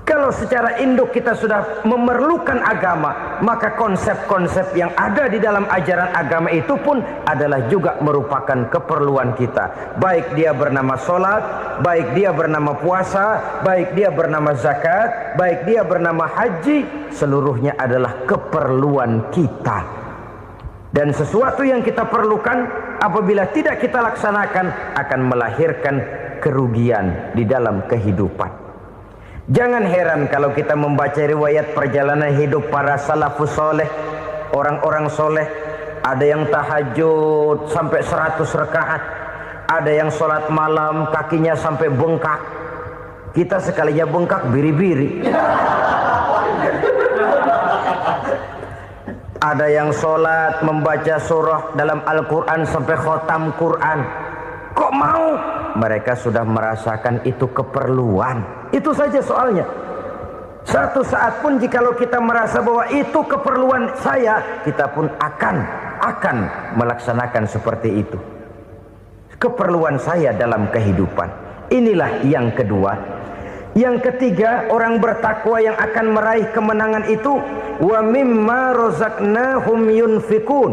Kalau secara induk kita sudah memerlukan agama, maka konsep-konsep yang ada di dalam ajaran agama itu pun adalah juga merupakan keperluan kita. Baik dia bernama sholat, baik dia bernama puasa, baik dia bernama zakat, baik dia bernama haji, seluruhnya adalah keperluan kita. Dan sesuatu yang kita perlukan apabila tidak kita laksanakan akan melahirkan kerugian di dalam kehidupan. Jangan heran kalau kita membaca riwayat perjalanan hidup para salafus soleh, orang-orang soleh. Ada yang tahajud sampai 100 rakaat, ada yang sholat malam kakinya sampai bengkak. Kita sekalinya bengkak biri-biri. Ada yang sholat membaca surah dalam Al-Quran sampai khotam Quran. Kok mau? Mereka sudah merasakan itu keperluan. Itu saja soalnya. Satu saat pun jikalau kita merasa bahwa itu keperluan saya, kita pun akan melaksanakan seperti itu. Keperluan saya dalam kehidupan. Inilah yang kedua. Yang ketiga, orang bertakwa yang akan meraih kemenangan itu, wa mimma razaqnahum yunfikun.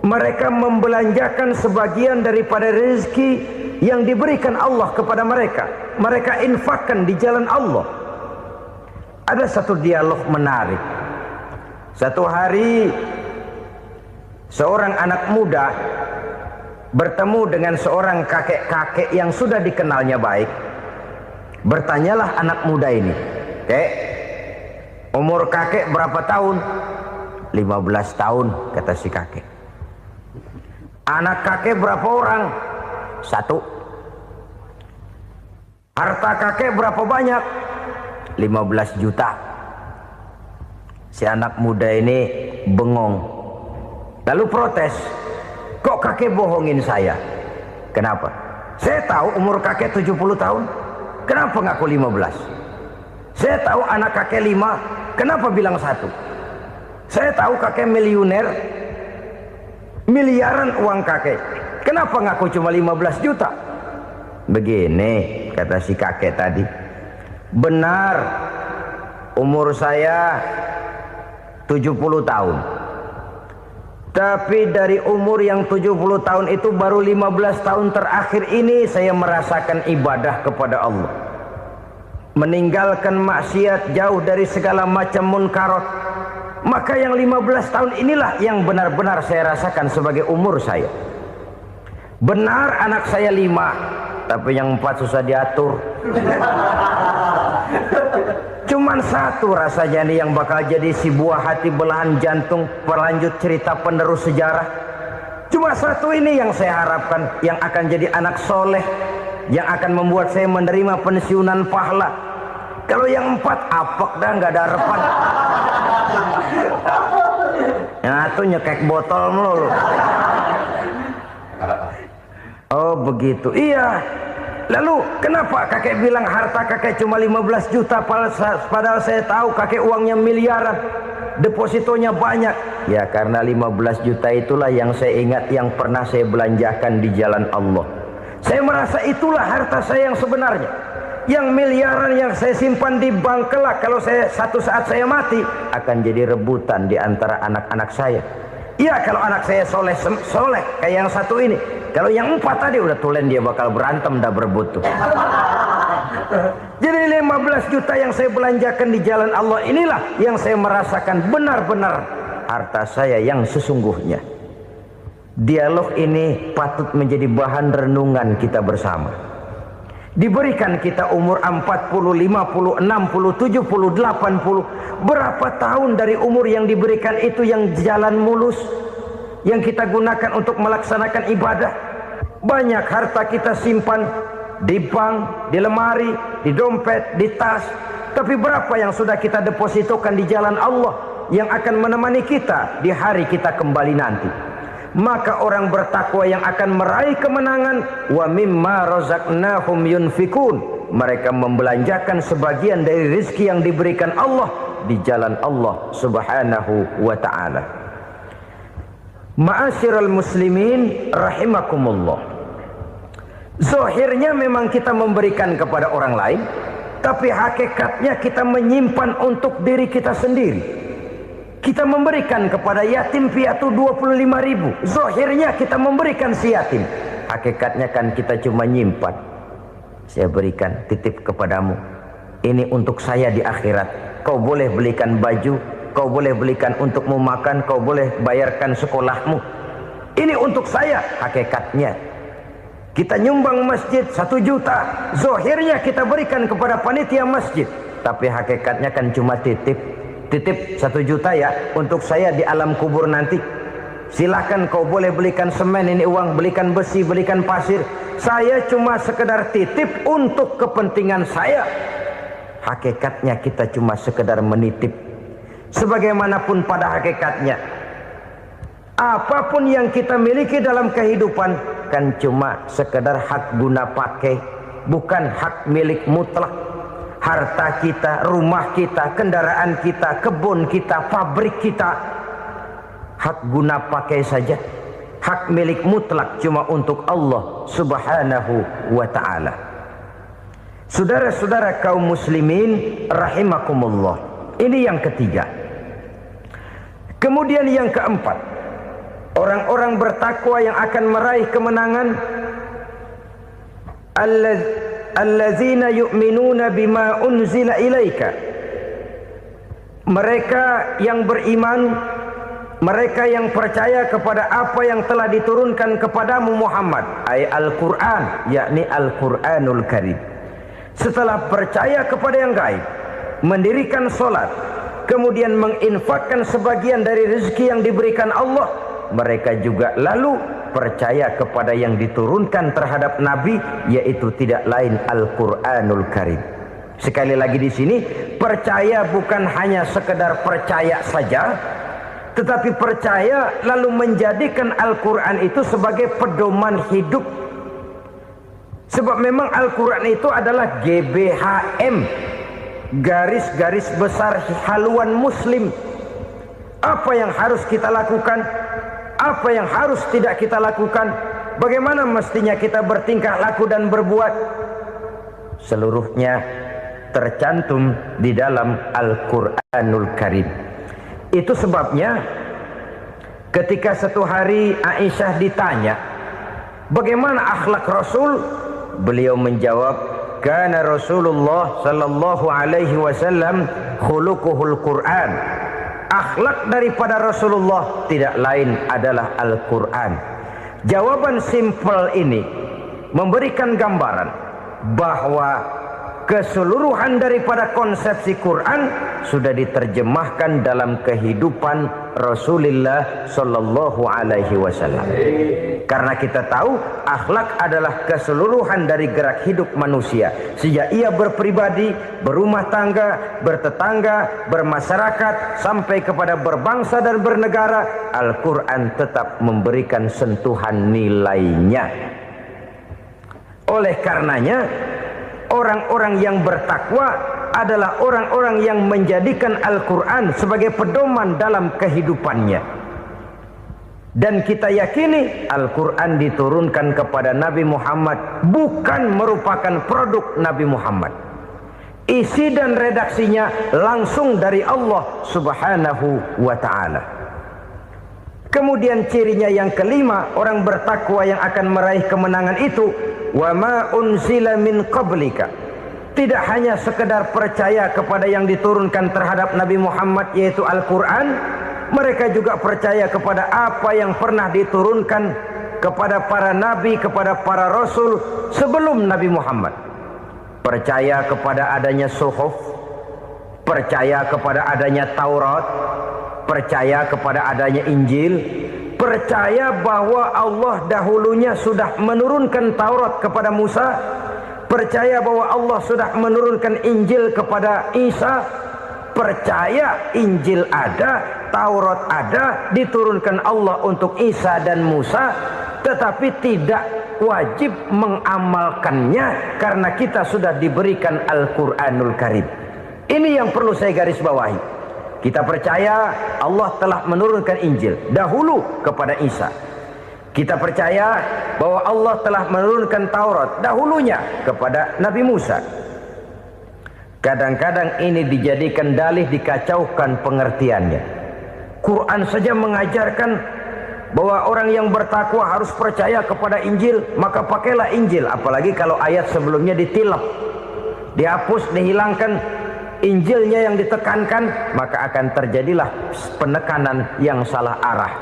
Mereka membelanjakan sebagian daripada rezeki yang diberikan Allah kepada mereka. Mereka infakkan di jalan Allah. Ada satu dialog menarik. Satu hari seorang anak muda bertemu dengan seorang kakek-kakek yang sudah dikenalnya baik. Bertanyalah anak muda ini, "Kek, umur kakek berapa tahun?" 15 tahun, kata si kakek. "Anak kakek berapa orang?" 1. "Harta kakek berapa banyak?" 15 juta. Si anak muda ini bengong, lalu protes, "Kok kakek bohongin saya?" "Kenapa?" "Saya tahu umur kakek 70 tahun. Kenapa ngaku 15? Saya tahu anak kakek 5. Kenapa bilang 1? Saya tahu kakek miliuner, miliaran uang kakek. Kenapa ngaku cuma 15 juta? Begini, kata si kakek tadi. Benar, umur saya 70 tahun. Tapi dari umur yang 70 tahun itu baru 15 tahun terakhir ini saya merasakan ibadah kepada Allah. Meninggalkan maksiat, jauh dari segala macam munkarat. Maka yang 15 tahun inilah yang benar-benar saya rasakan sebagai umur saya. Benar anak saya 5, tapi yang 4 susah diatur. Cuman 1 rasanya nih yang bakal jadi si buah hati belahan jantung berlanjut cerita penerus sejarah. Cuma 1 ini yang saya harapkan, yang akan jadi anak soleh, yang akan membuat saya menerima pensiunan pahala. Kalau yang 4 apek dah, nggak ada harapan. Yang satu nyekek botol mulu. Oh begitu. Iya. Lalu kenapa kakek bilang harta kakek cuma 15 juta padahal saya tahu kakek uangnya miliaran, depositonya banyak? Ya karena 15 juta itulah yang saya ingat yang pernah saya belanjakan di jalan Allah. Saya merasa itulah harta saya yang sebenarnya. Yang miliaran yang saya simpan di bank kelak kalau satu saat saya mati akan jadi rebutan di antara anak-anak saya. Iya kalau anak saya soleh kayak yang satu ini. Kalau yang 4 tadi udah tulen dia bakal berantem dah berebut tuh. Jadi 15 juta yang saya belanjakan di jalan Allah inilah yang saya merasakan benar-benar harta saya yang sesungguhnya. Dialog ini patut menjadi bahan renungan kita bersama. Diberikan kita umur 40, 50, 60, 70, 80. Berapa tahun dari umur yang diberikan itu yang jalan mulus, yang kita gunakan untuk melaksanakan ibadah? Banyak harta kita simpan di bank, di lemari, di dompet, di tas. Tapi berapa yang sudah kita depositokan di jalan Allah yang akan menemani kita di hari kita kembali nanti? Maka orang bertakwa yang akan meraih kemenangan, wa mimma razaqnahum yunfikun, mereka membelanjakan sebagian dari rezeki yang diberikan Allah di jalan Allah Subhanahu wa ta'ala. Ma'asyiral muslimin rahimakumullah. Zahirnya memang kita memberikan kepada orang lain, tapi hakikatnya kita menyimpan untuk diri kita sendiri. Kita memberikan kepada yatim piatu 25.000. Zahirnya kita memberikan si yatim, hakikatnya kan kita cuma nyimpan. Saya berikan, titip kepadamu, ini untuk saya di akhirat. Kau boleh belikan baju, kau boleh belikan untukmu makan, kau boleh bayarkan sekolahmu. Ini untuk saya. Hakikatnya kita nyumbang masjid 1 juta, zahirnya kita berikan kepada panitia masjid, tapi hakikatnya kan cuma titip 1 juta ya untuk saya di alam kubur nanti. Silahkan kau boleh belikan semen, ini uang, belikan besi, belikan pasir. Saya cuma sekedar titip untuk kepentingan saya. Hakikatnya kita cuma sekedar menitip. Sebagaimanapun pada hakikatnya, apapun yang kita miliki dalam kehidupan kan cuma sekedar hak guna pakai, bukan hak milik mutlak. Harta kita, rumah kita, kendaraan kita, kebun kita, pabrik kita, hak guna pakai saja. Hak milik mutlak cuma untuk Allah Subhanahu wa ta'ala. Saudara-saudara kaum muslimin rahimakumullah. Ini yang ketiga. Kemudian yang keempat, orang-orang bertakwa yang akan meraih kemenangan, allazina yu'minuna bima unzila ilaika. Mereka yang beriman, mereka yang percaya kepada apa yang telah diturunkan kepadamu Muhammad, ay Al-Quran, yakni Al-Quranul Karim. Setelah percaya kepada yang gaib, mendirikan solat, kemudian menginfakkan sebagian dari rezeki yang diberikan Allah, mereka juga lalu percaya kepada yang diturunkan terhadap Nabi, yaitu tidak lain Al-Quranul Karim. Sekali lagi di sini, percaya bukan hanya sekedar percaya saja, tetapi percaya lalu menjadikan Al-Quran itu sebagai pedoman hidup. Sebab memang Al-Quran itu adalah GBHM, garis-garis besar haluan muslim. Apa yang harus kita lakukan, apa yang harus tidak kita lakukan, bagaimana mestinya kita bertingkah laku dan berbuat, seluruhnya tercantum di dalam Al-Quranul Karim. Itu sebabnya ketika satu hari Aisyah ditanya bagaimana akhlak Rasul, beliau menjawab, kana Rasulullah sallallahu alaihi wasallam khuluquhul Quran. Akhlak daripada Rasulullah tidak lain adalah Al-Quran. Jawaban simpel ini memberikan gambaran bahwa keseluruhan daripada konsepsi Quran sudah diterjemahkan dalam kehidupan Rasulullah Sallallahu Alaihi Wasallam. Karena kita tahu akhlak adalah keseluruhan dari gerak hidup manusia. Sejak ia berpribadi, berumah tangga, bertetangga, bermasyarakat, sampai kepada berbangsa dan bernegara, Al-Quran tetap memberikan sentuhan nilainya. Oleh karenanya, orang-orang yang bertakwa adalah orang-orang yang menjadikan Al-Quran sebagai pedoman dalam kehidupannya. Dan kita yakini Al-Quran diturunkan kepada Nabi Muhammad bukan merupakan produk Nabi Muhammad. Isi dan redaksinya langsung dari Allah Subhanahu wa ta'ala. Kemudian cirinya yang kelima, orang bertakwa yang akan meraih kemenangan itu, wa ma unzila min qablika. Tidak hanya sekedar percaya kepada yang diturunkan terhadap Nabi Muhammad yaitu Al-Quran, mereka juga percaya kepada apa yang pernah diturunkan kepada para nabi, kepada para rasul sebelum Nabi Muhammad. Percaya kepada adanya suhuf, percaya kepada adanya Taurat, percaya kepada adanya Injil, percaya bahwa Allah dahulunya sudah menurunkan Taurat kepada Musa, percaya bahwa Allah sudah menurunkan Injil kepada Isa, percaya Injil ada, Taurat ada, diturunkan Allah untuk Isa dan Musa, tetapi tidak wajib mengamalkannya karena kita sudah diberikan Al-Quranul Karim. Ini yang perlu saya garis bawahi. Kita percaya Allah telah menurunkan Injil dahulu kepada Isa. Kita percaya bahwa Allah telah menurunkan Taurat dahulunya kepada Nabi Musa. Kadang-kadang ini dijadikan dalih, dikacaukan pengertiannya. Quran saja mengajarkan bahwa orang yang bertakwa harus percaya kepada Injil, maka pakailah Injil. Apalagi kalau ayat sebelumnya ditilap, dihapus, dihilangkan, Injilnya yang ditekankan, maka akan terjadilah penekanan yang salah arah.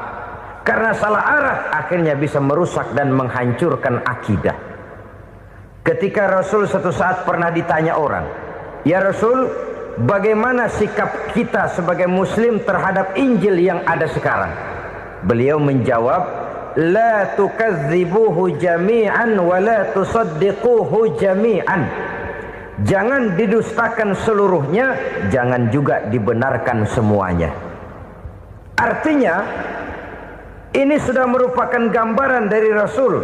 Karena salah arah akhirnya bisa merusak dan menghancurkan akidah. Ketika Rasul suatu saat pernah ditanya orang, "Ya Rasul, bagaimana sikap kita sebagai muslim terhadap Injil yang ada sekarang?" Beliau menjawab, "La tukadzibuhu jami'an wa la tusaddiquhu jami'an." Jangan didustakan seluruhnya, jangan juga dibenarkan semuanya. Artinya, ini sudah merupakan gambaran dari Rasul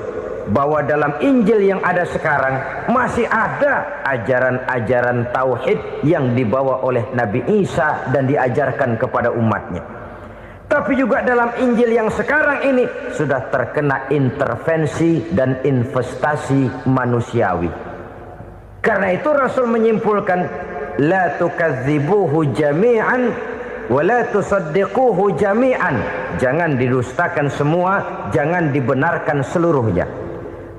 bahwa dalam Injil yang ada sekarang masih ada ajaran-ajaran tauhid yang dibawa oleh Nabi Isa dan diajarkan kepada umatnya. Tapi juga dalam Injil yang sekarang ini sudah terkena intervensi dan investasi manusiawi. Karena itu Rasul menyimpulkan, la tukadzibuhu jami'an wa la tusaddiquhu jami'an. Jangan didustakan semua, jangan dibenarkan seluruhnya.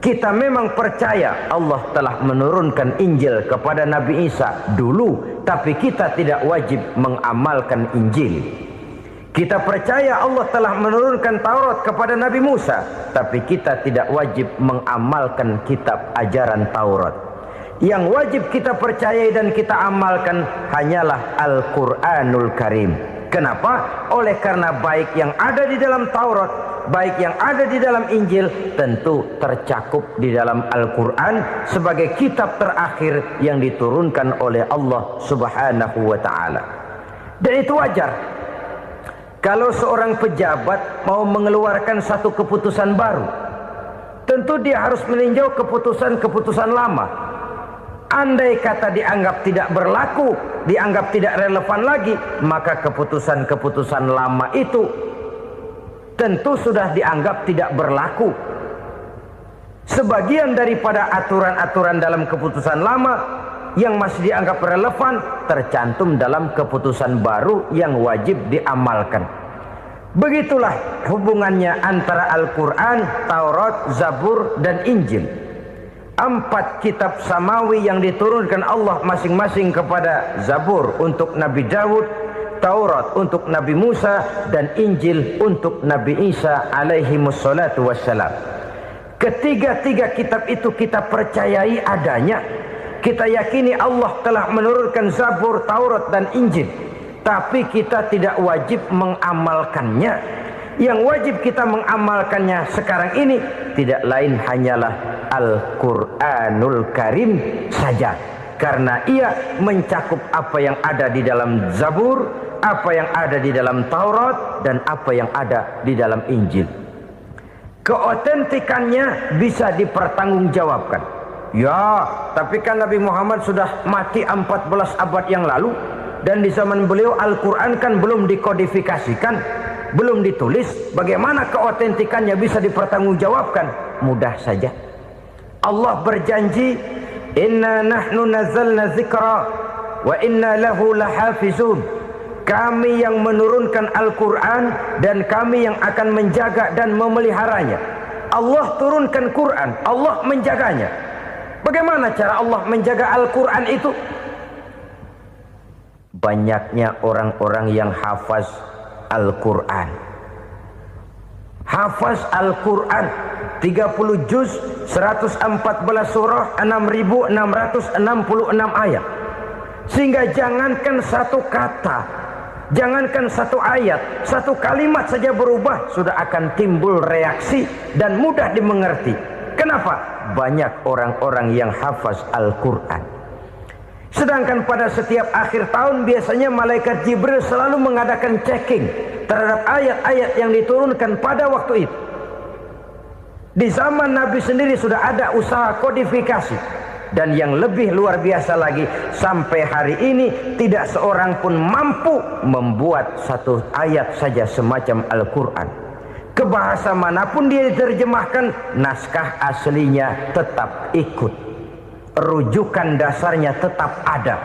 Kita memang percaya Allah telah menurunkan Injil kepada Nabi Isa dulu, tapi kita tidak wajib mengamalkan Injil. Kita percaya Allah telah menurunkan Taurat kepada Nabi Musa, tapi kita tidak wajib mengamalkan kitab ajaran Taurat. Yang wajib kita percayai dan kita amalkan hanyalah Al-Quranul Karim. Kenapa? Oleh karena baik yang ada di dalam Taurat, baik yang ada di dalam Injil, tentu tercakup di dalam Al-Quran sebagai kitab terakhir yang diturunkan oleh Allah Subhanahu wa ta'ala. Dan itu wajar. Kalau seorang pejabat mau mengeluarkan satu keputusan baru, tentu dia harus meninjau keputusan-keputusan lama. Andai kata dianggap tidak berlaku, dianggap tidak relevan lagi, maka keputusan-keputusan lama itu tentu sudah dianggap tidak berlaku. Sebagian daripada aturan-aturan dalam keputusan lama yang masih dianggap relevan tercantum dalam keputusan baru yang wajib diamalkan. Begitulah hubungannya antara Al-Quran, Taurat, Zabur, dan Injil. 4 kitab samawi yang diturunkan Allah masing-masing kepada Zabur untuk Nabi Daud, Taurat untuk Nabi Musa, dan Injil untuk Nabi Isa alaihi wassalatu wassalam. Ketiga-tiga kitab itu kita percayai adanya, Kita yakini Allah telah menurunkan Zabur, Taurat dan Injil, tapi kita tidak wajib mengamalkannya. Yang wajib kita mengamalkannya sekarang ini tidak lain hanyalah Al-Quranul Karim saja, karena ia mencakup apa yang ada di dalam Zabur, apa yang ada di dalam Taurat, dan apa yang ada di dalam Injil. Keotentikannya bisa dipertanggungjawabkan. Ya, tapi kan Nabi Muhammad sudah mati 14 abad yang lalu, dan di zaman beliau Al-Quran kan belum dikodifikasikan, belum ditulis. Bagaimana keotentikannya bisa dipertanggungjawabkan? Mudah saja. Allah berjanji, inna nahnu nazzalna dzikra wa inna lahu lahafizun. Kami yang menurunkan Al-Quran dan kami yang akan menjaga dan memeliharanya. Allah turunkan Quran, Allah menjaganya. Bagaimana cara Allah menjaga Al-Quran itu? Banyaknya orang-orang yang hafaz Al-Quran. Hafaz Al-Quran 30 juz, 114 surah, 6.666 ayat. Sehingga jangankan satu kata, jangankan satu ayat, satu kalimat saja berubah, sudah akan timbul reaksi dan mudah dimengerti. Kenapa? Banyak orang-orang yang hafaz Al-Quran. Sedangkan pada setiap akhir tahun biasanya malaikat Jibril selalu mengadakan checking terhadap ayat-ayat yang diturunkan pada waktu itu. Di zaman Nabi sendiri sudah ada usaha kodifikasi. Dan yang lebih luar biasa lagi, sampai hari ini tidak seorang pun mampu membuat satu ayat saja semacam Al-Quran. Ke bahasa manapun dia diterjemahkan, naskah aslinya tetap ikut, rujukan dasarnya tetap ada.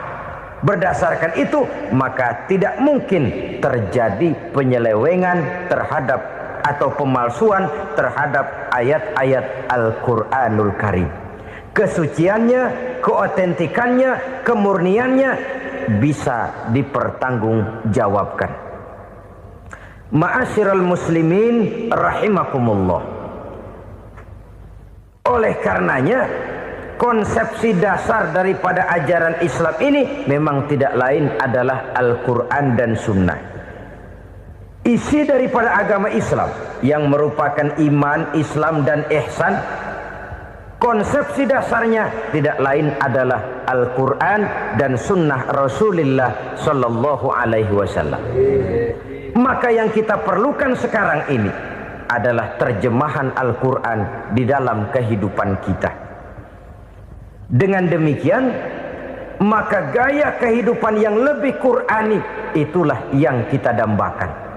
Berdasarkan itu maka tidak mungkin terjadi penyelewengan terhadap atau pemalsuan terhadap ayat-ayat Al-Quranul Karim. Kesuciannya, keotentikannya, kemurniannya bisa dipertanggungjawabkan. Ma'asyiral muslimin rahimakumullah. Oleh karenanya, konsepsi dasar daripada ajaran Islam ini memang tidak lain adalah Al-Quran dan Sunnah. Isi daripada agama Islam yang merupakan iman, Islam dan ihsan, konsepsi dasarnya tidak lain adalah Al-Quran dan Sunnah Rasulullah Sallallahu Alaihi Wasallam. Maka yang kita perlukan sekarang ini adalah terjemahan Al-Quran di dalam kehidupan kita. Dengan demikian, maka gaya kehidupan yang lebih Qurani itulah yang kita dambakan.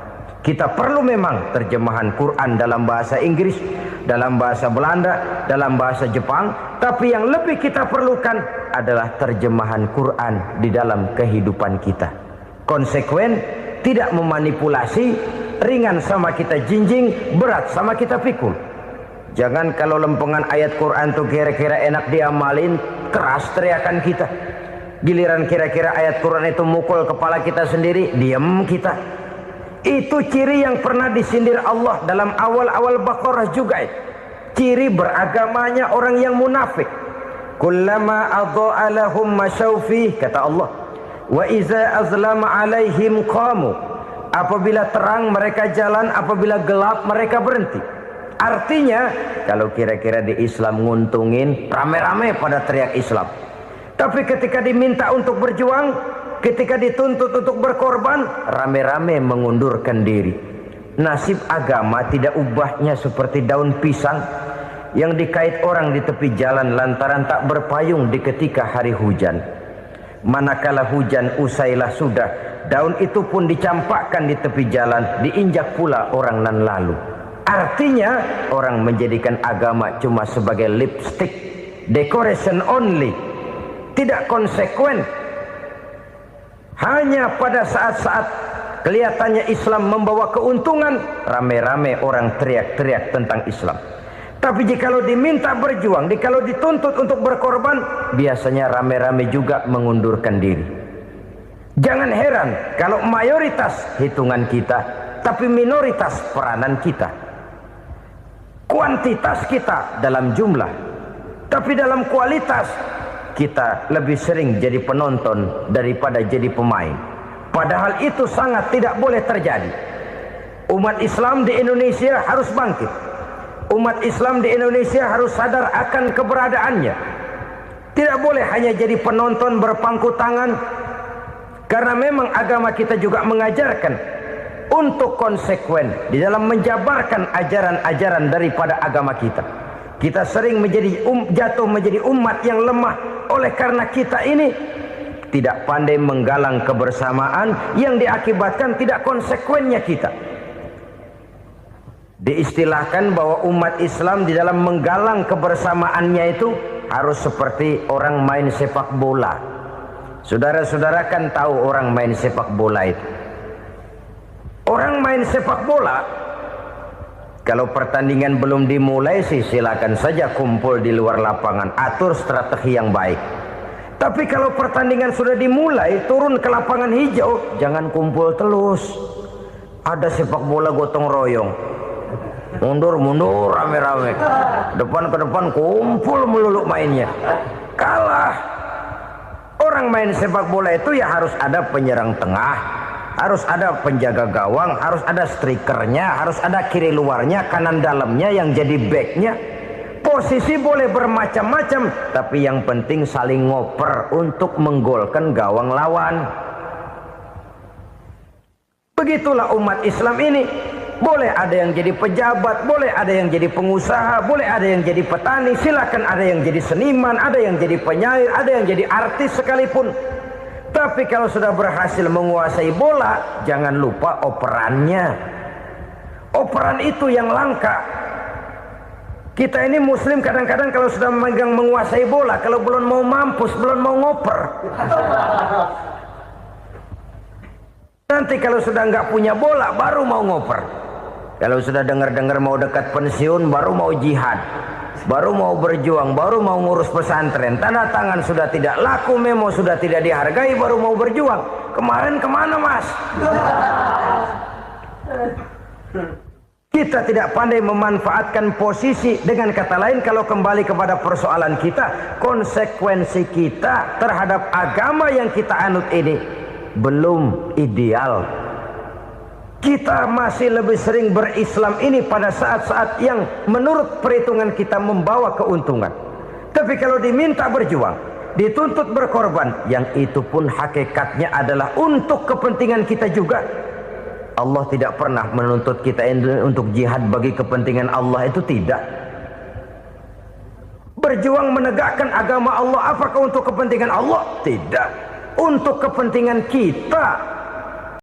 Kita perlu memang terjemahan Quran dalam bahasa Inggris, dalam bahasa Belanda, dalam bahasa Jepang, tapi yang lebih kita perlukan adalah terjemahan Quran di dalam kehidupan kita. Konsekuen, tidak memanipulasi, ringan sama kita jinjing, berat sama kita pikul. Jangan kalau lempengan ayat Quran tuh kira-kira enak diamalin, keras teriakan kita. Giliran kira-kira ayat Quran itu mukul kepala kita sendiri, diam kita. Itu ciri yang pernah disindir Allah dalam awal-awal Baqarah juga. Ciri beragamanya orang yang munafik. Kullama adha'a lahum masyawfih, kata Allah. Wa iza azlama alaihim qamu. Apabila terang mereka jalan, apabila gelap mereka berhenti. Artinya, kalau kira-kira di Islam nguntungin, rame-rame pada teriak Islam. Tapi ketika diminta untuk berjuang, ketika dituntut untuk berkorban, rame-rame mengundurkan diri. Nasib agama tidak ubahnya seperti daun pisang yang dikait orang di tepi jalan lantaran tak berpayung di ketika hari hujan. Manakala hujan usailah sudah, daun itu pun dicampakkan di tepi jalan, diinjak pula orang nan lalu. Artinya orang menjadikan agama cuma sebagai lipstick, decoration only, tidak konsekuen. Hanya pada saat-saat kelihatannya Islam membawa keuntungan, rame-rame orang teriak-teriak tentang Islam. Tapi jikalau diminta berjuang, jikalau dituntut untuk berkorban, biasanya rame-rame juga mengundurkan diri. Jangan heran kalau mayoritas hitungan kita, tapi minoritas peranan kita. Kuantitas kita dalam jumlah, tapi dalam kualitas kita lebih sering jadi penonton daripada jadi pemain. Padahal itu sangat tidak boleh terjadi. Umat Islam di Indonesia harus bangkit. Umat Islam di Indonesia harus sadar akan keberadaannya. Tidak boleh hanya jadi penonton berpangku tangan, karena memang agama kita juga mengajarkan untuk konsekuen di dalam menjabarkan ajaran-ajaran daripada agama kita. Kita sering jatuh menjadi umat yang lemah oleh karena kita ini tidak pandai menggalang kebersamaan yang diakibatkan tidak konsekuennya kita. Diistilahkan bahwa umat Islam di dalam menggalang kebersamaannya itu harus seperti orang main sepak bola. Saudara-saudara kan tahu orang main sepak bola itu. Orang main sepak bola, kalau pertandingan belum dimulai sih silakan saja kumpul di luar lapangan, atur strategi yang baik. Tapi kalau pertandingan sudah dimulai, turun ke lapangan hijau, jangan kumpul terus. Ada sepak bola gotong royong, mundur-mundur rame-rame, depan ke depan kumpul melulu mainnya. Kalah. Orang main sepak bola itu ya harus ada penyerang tengah, harus ada penjaga gawang, harus ada strikernya, harus ada kiri luarnya, kanan dalamnya yang jadi backnya. Posisi boleh bermacam-macam, tapi yang penting saling ngoper untuk menggolkan gawang lawan. Begitulah umat Islam ini. Boleh ada yang jadi pejabat, boleh ada yang jadi pengusaha, boleh ada yang jadi petani, silakan ada yang jadi seniman, ada yang jadi penyair, ada yang jadi artis sekalipun. Tapi kalau sudah berhasil menguasai bola, jangan lupa operannya. Operan itu yang langka. Kita ini muslim kadang-kadang kalau sudah memegang menguasai bola, kalau belum mau mampus, belum mau ngoper. Nanti kalau sudah nggak punya bola, baru mau ngoper. Kalau sudah dengar-dengar mau dekat pensiun, baru mau jihad, baru mau berjuang, baru mau ngurus pesantren. Tanda tangan sudah tidak laku, memo sudah tidak dihargai, baru mau berjuang. Kemarin kemana mas? Kita tidak pandai memanfaatkan posisi. Dengan kata lain, kalau kembali kepada persoalan kita, konsekuensi kita terhadap agama yang kita anut ini belum ideal. Kita masih lebih sering berislam ini pada saat-saat yang menurut perhitungan kita membawa keuntungan. Tapi kalau diminta berjuang, dituntut berkorban, yang itu pun hakikatnya adalah untuk kepentingan kita juga. Allah tidak pernah menuntut kita untuk jihad bagi kepentingan Allah, itu tidak. Berjuang menegakkan agama Allah, apakah untuk kepentingan Allah? Tidak. Untuk kepentingan kita